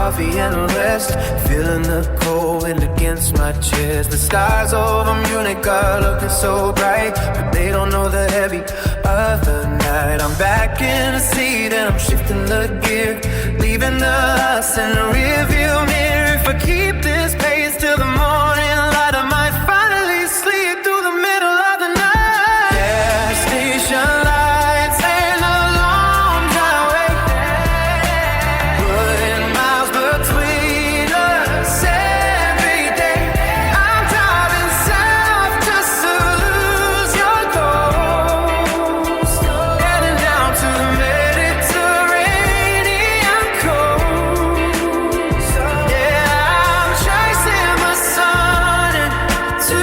coffee and a rest. Feeling the cold wind against my chest. The skies over Munich are looking so bright, but they don't know the heavy of the night. I'm back in the seat and I'm shifting the gear, leaving the us in the rearview mirror. If I keep this pace till the morning light, I might finally sleep through the middle of the night. Gas station lights and alarms I wait, putting miles between us every day. I'm driving south just to lose your ghost, heading down to the Mediterranean coast. Yeah, I'm chasing my sun into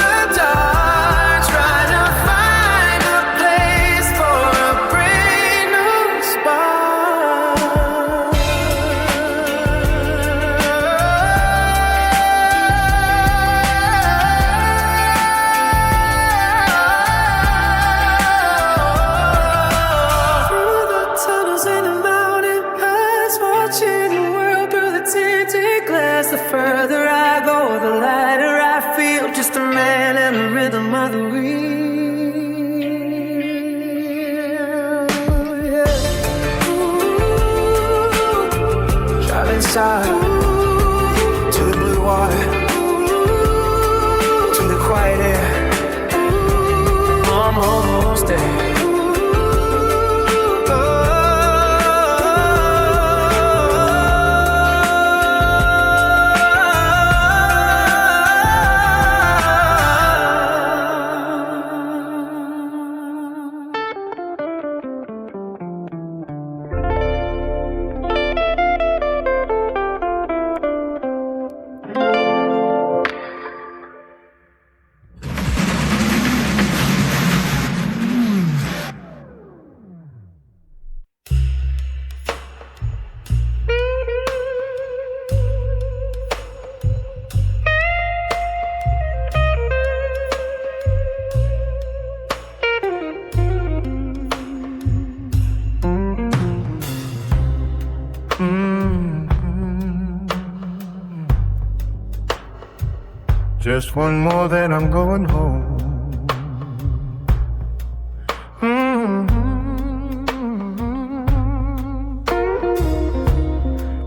the dark, trying to find a place for a brand new spark. Through the tunnels and the mountain pass, watching the world through the tinted glass. The further I go, the lighter I feel. Just a man and the rhythm of the wheel. Yeah. Ooh, driving south to the blue water, to the quiet air. I'm almost there. Just one more, then I'm going home.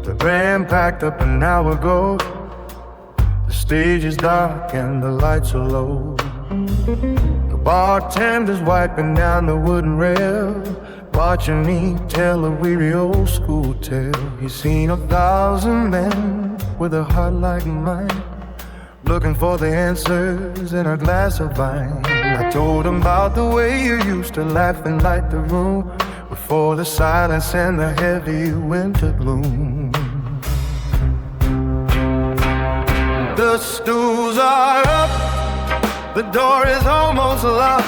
The band packed up an hour ago. The stage is dark and the lights are low. The bartender's wiping down the wooden rail, watching me tell a weary old school tale. He's seen 1,000 men with a heart like mine, looking for the answers in a glass of wine. I told him about the way you used to laugh and light the room before the silence and the heavy winter gloom. The stools are up, the door is almost locked.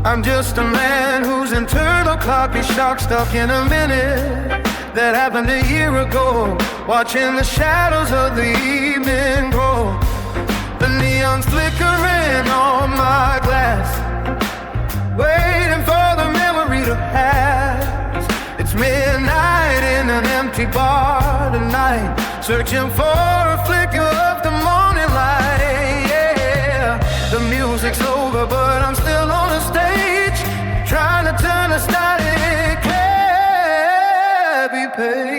I'm just a man whose internal clock is shock stuck in a minute that happened a year ago, watching the shadows of the evening grow. The neon's flickering on my glass, waiting for the memory to pass. It's midnight in an empty bar tonight, searching for a flicker of the morning light. Yeah, the music's over, but I'm still on the stage, trying to turn a static heavy page.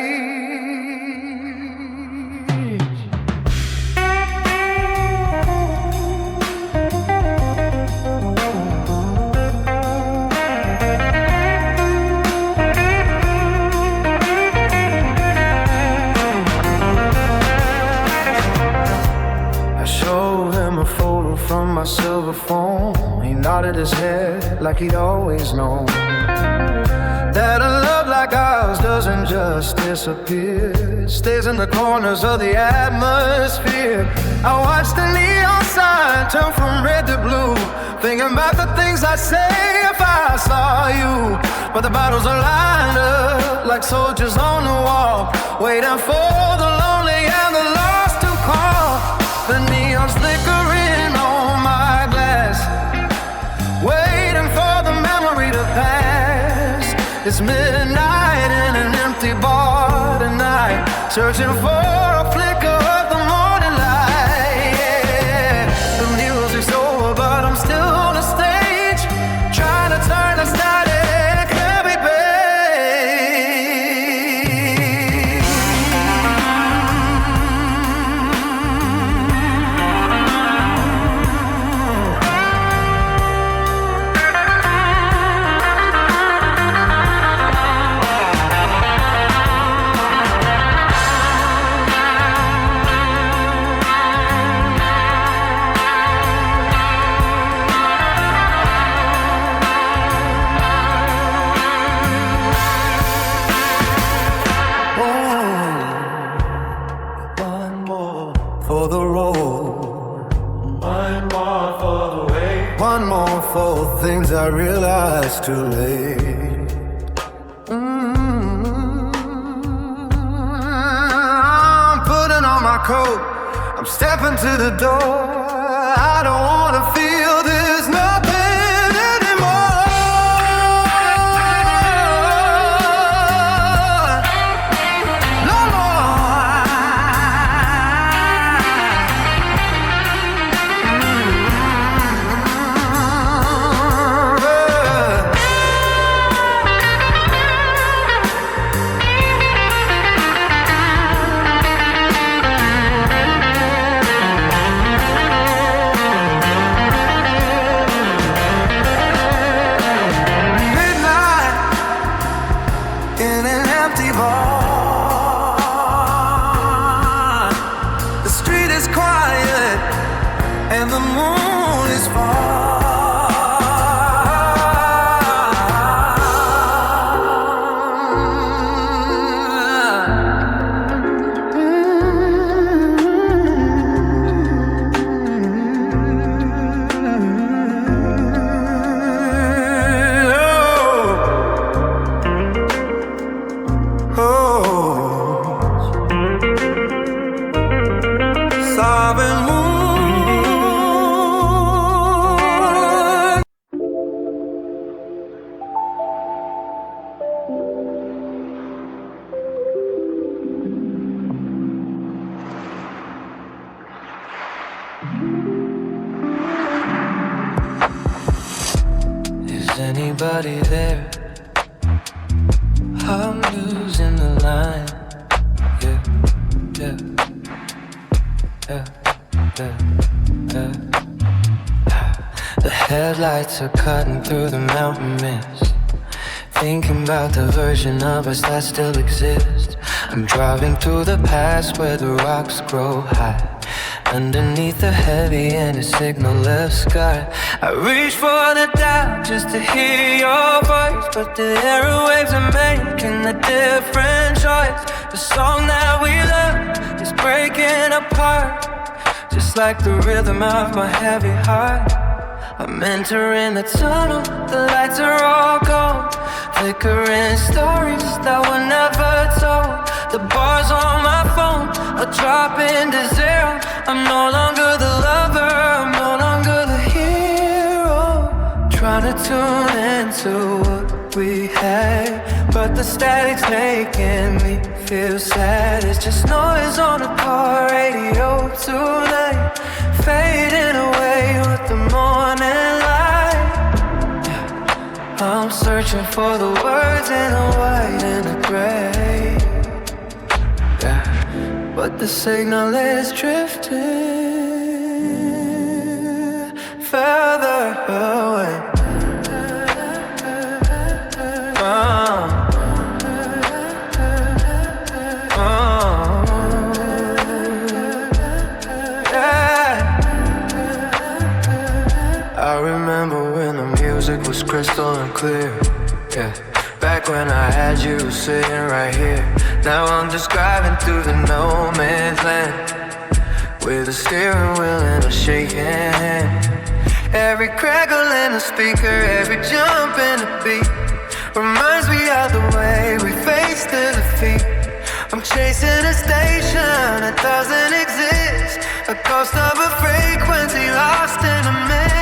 From my silver phone, he nodded his head like he'd always known that a love like ours doesn't just disappear, it stays in the corners of the atmosphere. I watched the neon sign turn from red to blue, thinking about the things I'd say if I saw you. But the bottles are lined up like soldiers on the wall, waiting for the lonely and the lost to call. The neon's flickering on my glass, waiting for the memory to pass. It's midnight in an empty bar tonight, searching for a flicker of the morning light. Yeah. The music's over, but I'm still on the stage, trying to turn the static heavy bass. For the road, one more for the way, one more for things I realized too late. I'm putting on my coat, I'm stepping to the door. I don't wanna feel this nothing anymore. No more. In an empty bar, the street is quiet and the moon is sobbing moon. Is anybody there? I'm losing the line. Yeah, yeah, yeah, yeah, yeah. The headlights are cutting through the mountain mist, thinking about the version of us that still exists. I'm driving through the past where the rocks grow high, underneath the heavy and the signal-less sky. I reach for the dial just to hear your voice, but the airwaves are making a different choice. The song that we love is breaking apart, just like the rhythm of my heavy heart. I'm entering the tunnel, the lights are all gone, flickering stories that were never told. The bars on my phone are dropping to zero. I'm no longer the lover, I'm no longer the hero. Trying to tune into what we had, but the static's making me feel sad. It's just noise on the car radio tonight, fading away with the morning light. I'm searching for the words in the white and the gray, yeah. But the signal is drifting further away. I remember when the music was crystal and clear, yeah. Back when I had you sitting right here. Now I'm just driving through the no man's land, with a steering wheel and a shaking hand. Every crackle in the speaker, every jump in the beat reminds me of the way we face the defeat. I'm chasing a station that doesn't exist, a ghost of a frequency lost in a mist.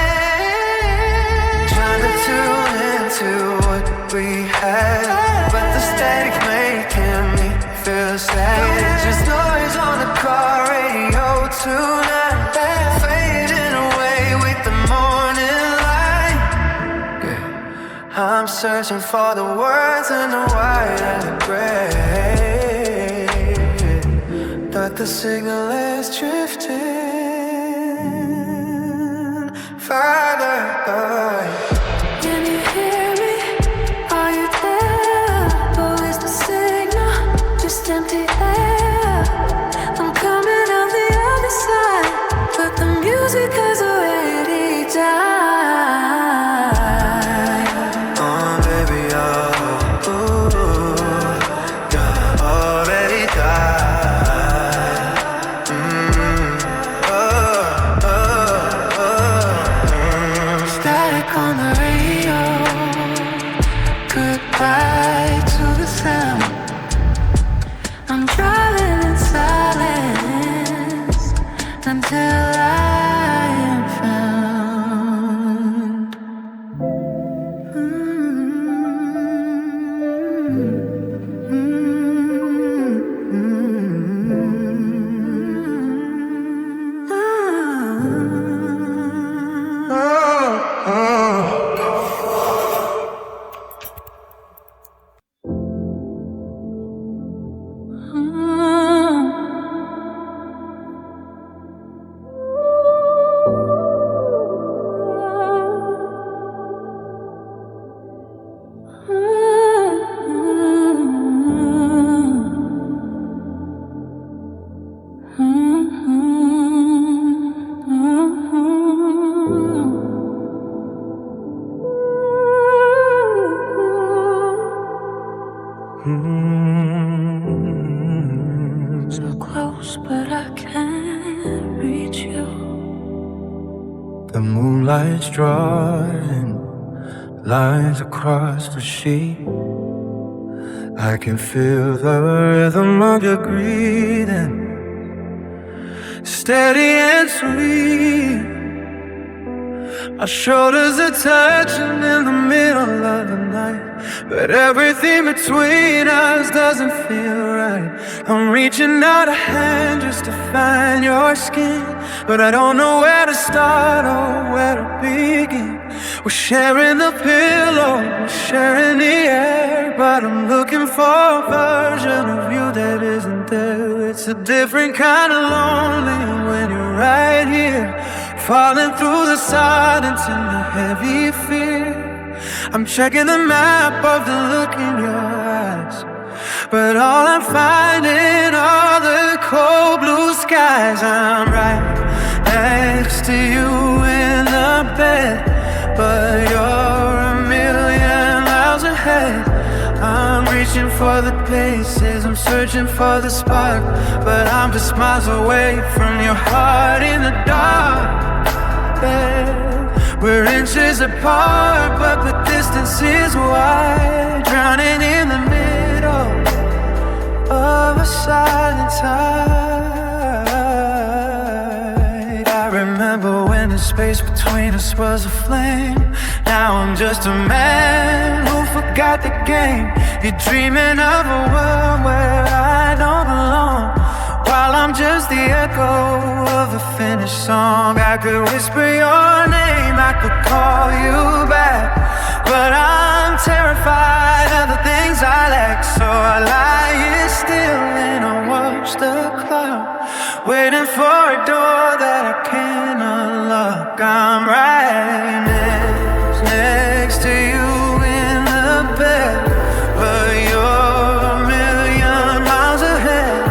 Trying to tune into what we had, but the static's making me feel sad. tonight, fading away with the morning light. Yeah. I'm searching for the words in the white and the gray, but the signal is drifting farther away. Can you hear me? Are you there? Or is the signal just empty air? I'm coming on the other side, but the music has already died. Oh baby, oh, ooh, yeah, already died. Static on the radio, goodbye to the sound. I'm driving in silence until I am found. So close, but I can't reach you. The moonlight's drawing lines across the sheet. I can feel the rhythm of your breathing, steady and sweet. Our shoulders are touching in the middle of the night, but everything between us doesn't feel right. I'm reaching out a hand just to find your skin, but I don't know where to start or where to begin. We're sharing the pillow, we're sharing the air, but I'm looking for a version of you that isn't there. It's a different kind of lonely when you're right here, falling through the silence and the heavy fear. I'm checking the map of the look in your eyes, but all I'm finding are the cold blue skies. I'm right next to you in the bed, but you're a million miles ahead. I'm reaching for the places, I'm searching for the spark, but I'm just miles away from your heart in the dark. We're inches apart, but the distance is wide, drowning in the middle of a silent tide. I remember when the space between us was a flame. Now I'm just a man who forgot the game. You're dreaming of a world where I don't belong, while I'm just the echo of a finished song. I could whisper your name, I could call you back, but I'm terrified of the things I lack. So I lie still and I watch the clock, waiting for a door that I can't unlock. I'm right next to you in the bed, but you're a million miles ahead.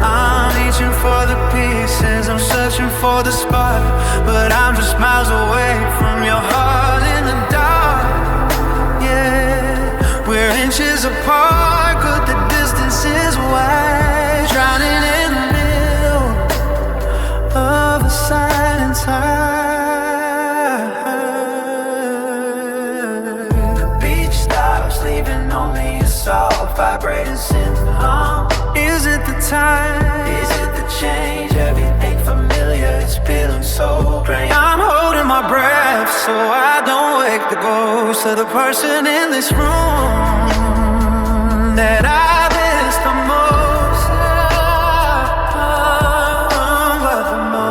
I'm reaching for the pieces, I'm searching for the spark, but I'm just miles away from your heart in the dark. Yeah, we're inches apart, but the distance is wide, drowning in the middle of a silent tide. The beach stops, leaving only a soft vibrating synth hum. Is it the time? Is it the change? Everything familiar, it's feeling so great. I'm holding my breath so I don't wake the ghost of the person in this room that I miss the most. But the most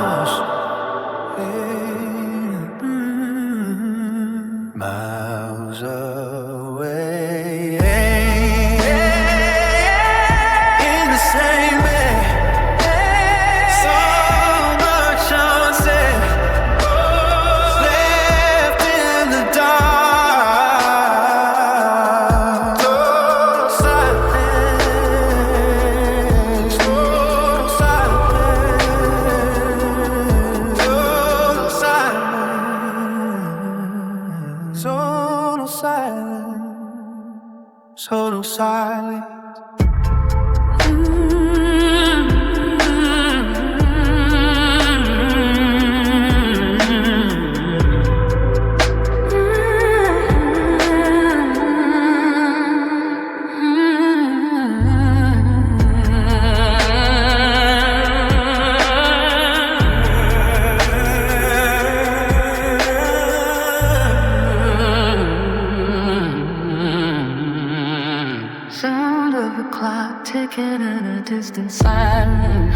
silence. Sound of a clock ticking in a distant siren.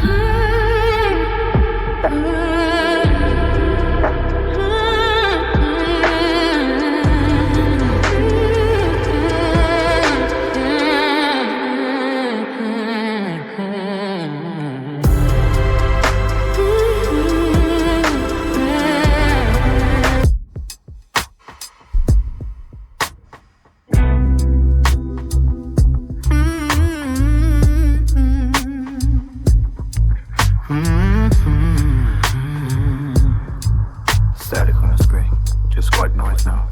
Static on the screen, just white noise now.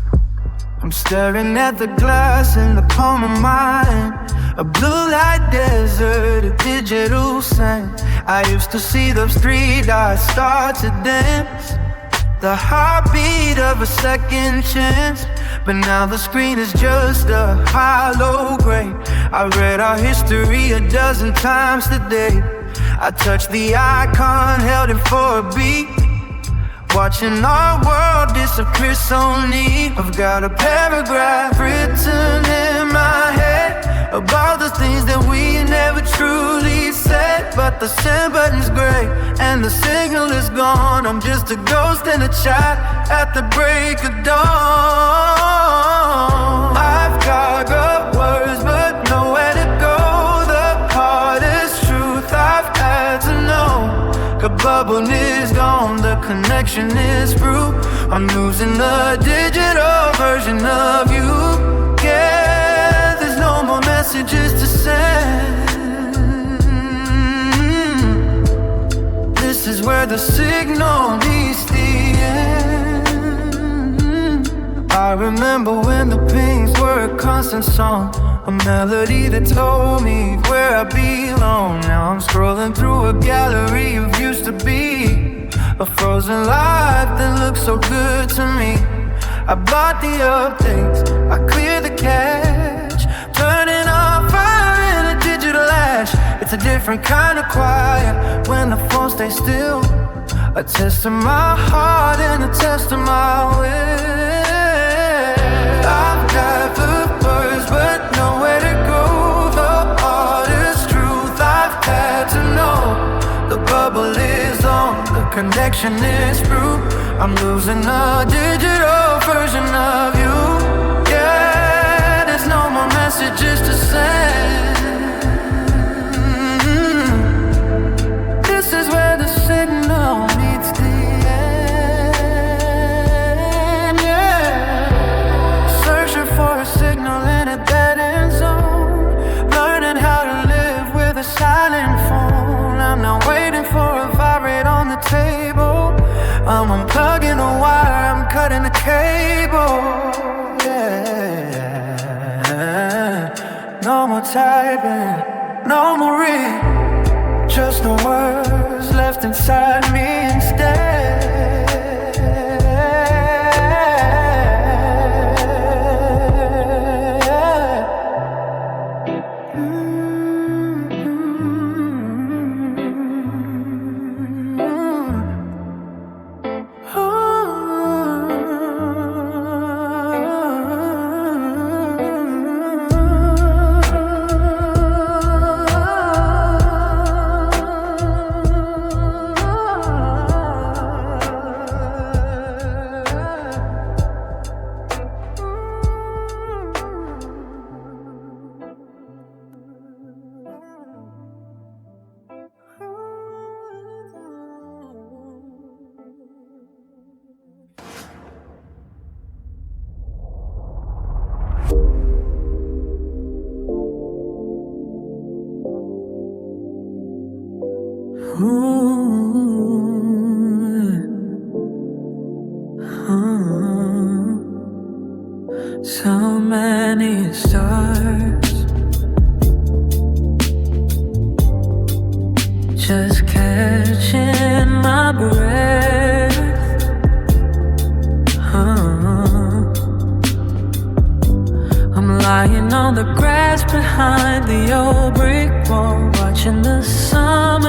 I'm staring at the glass in the palm of mine. A blue light desert, a digital sign. I used to see those street eyes start to dance, the heartbeat of a second chance. But now the screen is just a hollow gray. I read our history a dozen times today. I touched the icon, held it for a beat, watching our world disappear so neat. I've got a paragraph written in my head about the things that we never truly said. But the send button's gray and the signal is gone. I'm just a ghost in a chat at the break of dawn. I've got good words but nowhere to go. The hardest truth I've had to know. The bubble is gone, the connection is through. I'm losing the digital version of you. Yeah, there's no more messages to send. This is where the signal meets the end. I remember when the pings were a constant song, a melody that told me where I belong. Now I'm scrolling through a gallery of used to be, a frozen life that looks so good to me. I bought the updates, I cleared the cache, turning off fire in a digital ash. It's a different kind of quiet when the phone stays still, a test of my heart and a test of my will. I've got the words but nowhere to go. The hardest truth I've had to know. The bubble is on, the connection is through. I'm losing a digital version of you. Yeah, there's no more messages to send. This is where the signal meets the end. Yeah, searching for a signal in a dead-end zone, learning how to live with a silent phone. I'm not waiting for a vibrate on the table. I'm unplugging a wire, I'm cutting the cable. Yeah, no more typing, no more reading, just the words left inside me instead. So many stars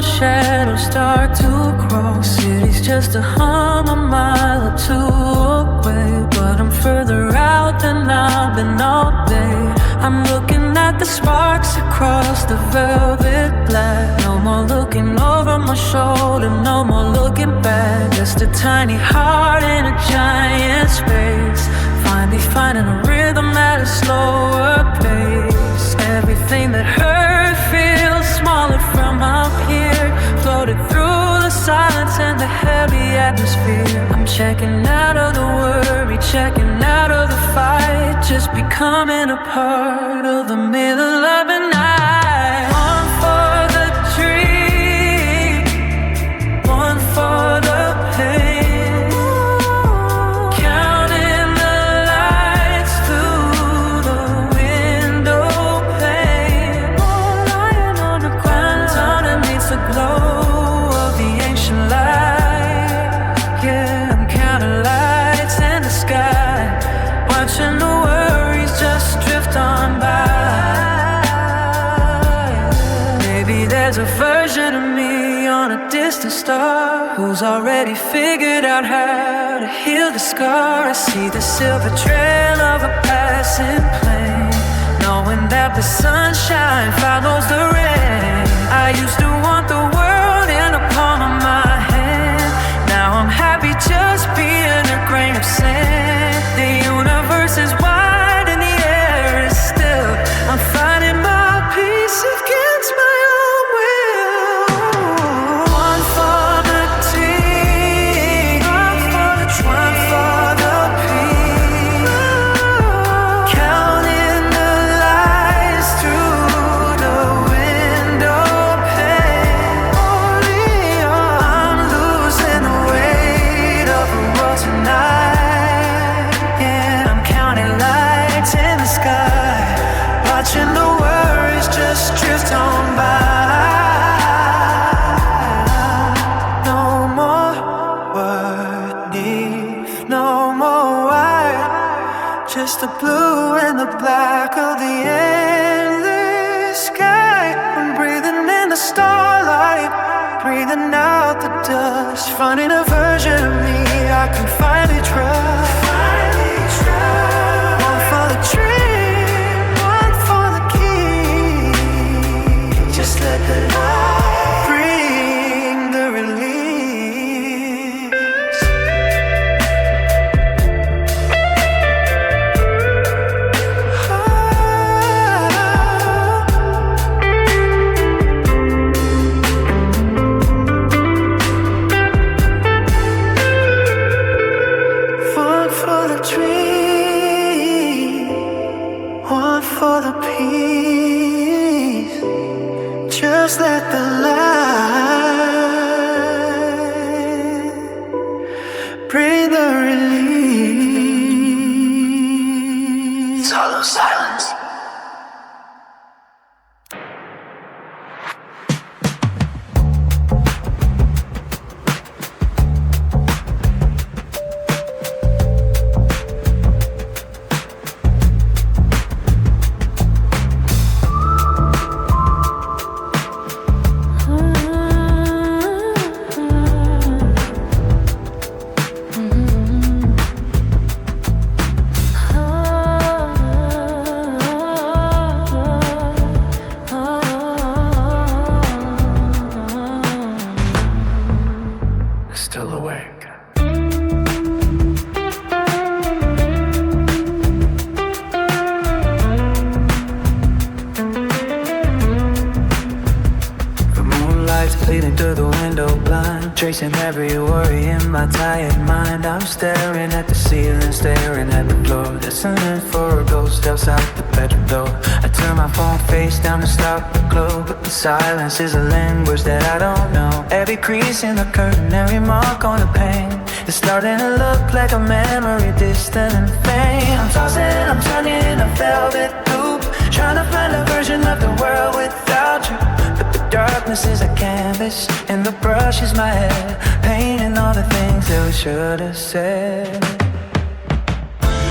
shadows start to cross. City's just a hum a mile or two away, but I'm further out than I've been all day. I'm looking at the sparks across the velvet black. No more looking over my shoulder, no more looking back. Just a tiny heart in a giant space, finally finding a rhythm at a slower pace. Everything that hurt feels smaller from up here, floated through the silence and the heavy atmosphere. I'm checking out of the worry, checking out of the fight, just becoming a part of the middle of the night. One for the dream, one for the pain, counting the lights through the window pane. Lying on the ground underneath the glow of the ancient light. Yeah, I'm counting lights in the sky, watching the worries just drift on by. Maybe there's a version of me on a distant star who's already figured out how to heal the scar. I see the silver trail of a passing plane, knowing that the sunshine follows the rain. I used to want the world in the palm of my hand. Now I'm happy just being a grain of sand. The universe is wide and the air is still. I'm finding my peace against my own will. One for the team, one for the peace, counting the lights through the window pane. I'm losing the weight of the world tonight. Yeah, I'm counting lights in the sky, watching the worries just drift on by. No more worry, no more white, just the blue and the black of the endless sky. I'm breathing in the starlight, breathing out the dust, finding a version of me I can finally trust. One for the dream, one for the key. Just let the light bring the release. One for the dream, one for the peace. Just let the light bring the release. Hollow silence. Still awake. The moonlight's bleeding through the window blind, tracing every worry in my tired mind. I'm staring at the ceiling, staring at the floor, listening for a ghost outside the bedroom door. I turn my phone face down to stop the glow, but the silence is a language that I don't know. Every crease in the curtain, every mark on the pane, it's starting to look like a memory distant and faint. I'm tossing, I'm turning a velvet loop, trying to find a version of the world without you. But the darkness is a canvas, and the brush is my head, painting all the things that we should have said.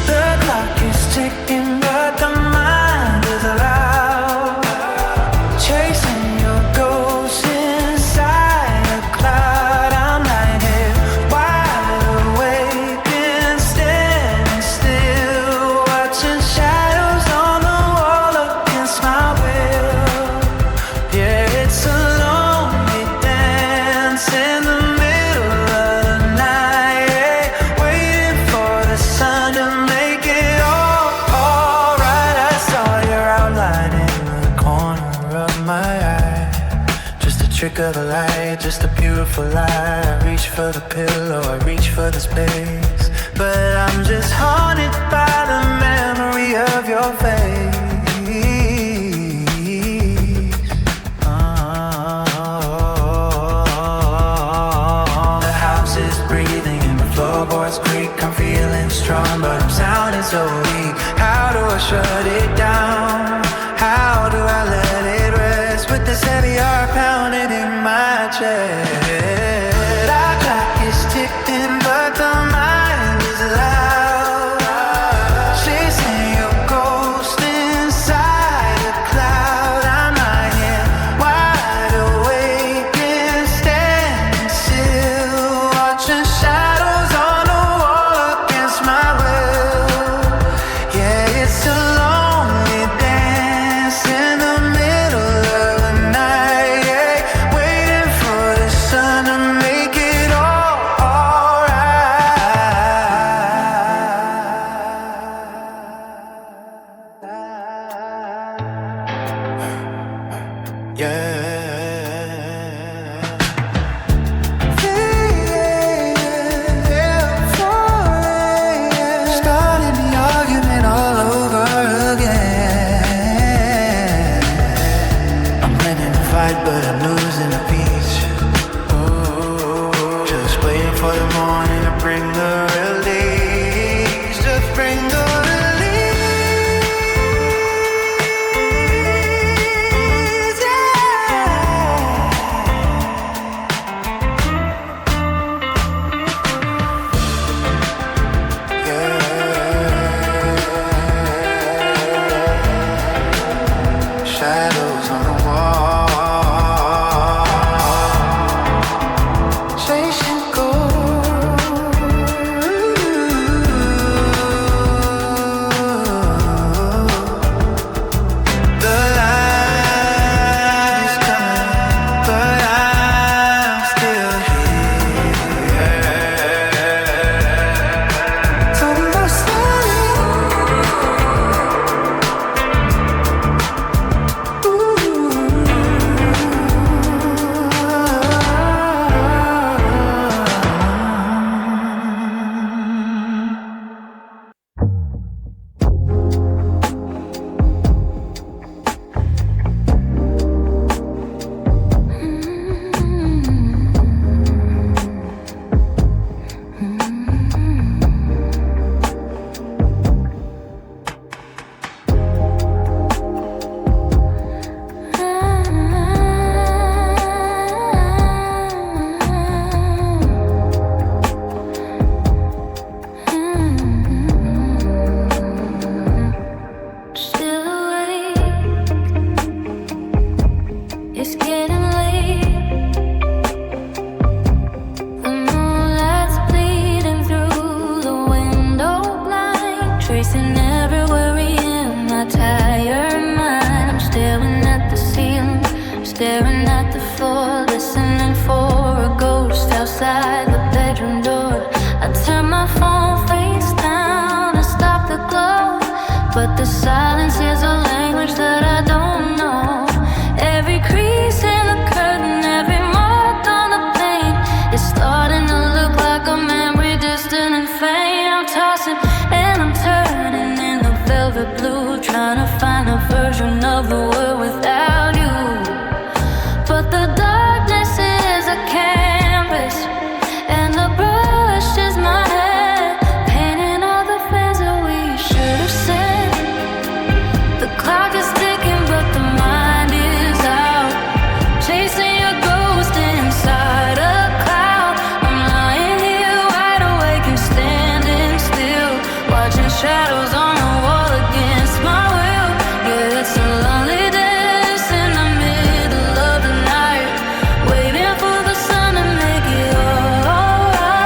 The clock is ticking, but the mind is alive, chasing your ghost inside. trick of the light, just a beautiful lie. I reach for the pillow, I reach for the space, but I'm just haunted by the memory of your face. The house is breathing and the floorboards creak. I'm feeling strong, but I'm sounding so weak. How do I shut it down? How do I let it rest with this heavy heart pounding in my chest? Our clock is ticking, but the mind is loud, chasing your ghost inside a cloud. I'm lying wide awake and standing still, watching shadows on the wall against my will. Yeah, it's a lonely dance in the middle of the night, yeah, waiting for the sun to make it all alright. Yeah. Starting the argument all over again. I'm winning the fight, but I'm losing the peace. Just waiting for the morning to bring the release. Just bring the release, yeah. Shadows on the wall, chasing gold. The light is coming, but I'm still here. Talking about still awake. It's getting late. The moonlight's bleeding through the window blind, tracing everywhere in my tired mind. I'm staring at the ceiling, staring at the floor, listening for a ghost outside the bedroom door. I turn my phone face down to stop the glow, but the silence is a language that I don't know. Every crease in the curtain, every mark on the pane, it's starting to look like a memory distant and faint. I'm tossing and I'm turning in the velvet blue, trying to find a version of the world without you. But the darkness is a canvas, and the brush is my head, painting all the things that we should have said. The clock is ticking, but the mind is out, chasing your ghost inside a cloud. I'm lying here wide awake and standing still, watching shadows on the wall against my will. Yeah, it's a lonely dance in the middle of the night, waiting for the sun to make it all alright.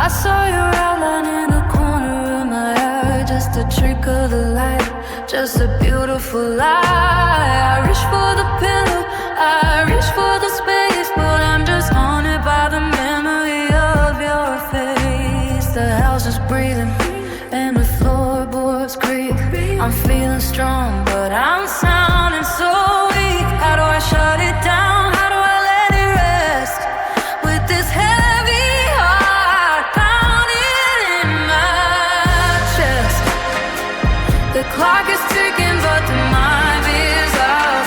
I saw your outline in the corner of my eye, just a trick of the light, just a beautiful lie. I reach for the pillow, I reach for the space, but I'm just haunted by the memory of your face. The house is breathing and the floorboards creak. strong, but I'm sounding so weak. How do I shut it down? How do I let it rest? With this heavy heart pounding in my chest. The clock is ticking, but the mind is out.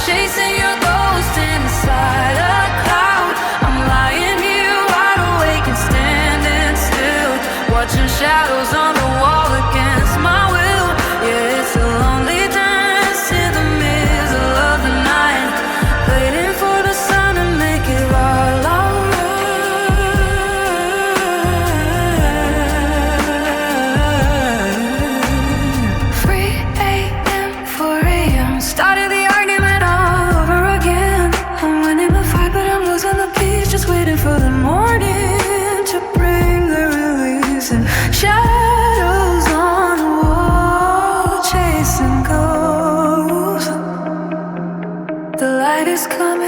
Chasing your ghost inside a cloud. I'm lying here wide awake and standing still, watching shadows on the wall against my will. Yeah, it's a lonely dance in the middle of the night, waiting for the sun to make it all alright. 3 a.m., 4 a.m. started the argument all over again. I'm winning the fight, but I'm losing the peace, just waiting for the morning to bring the release. And shadows on the wall, chasing ghosts. The light is coming.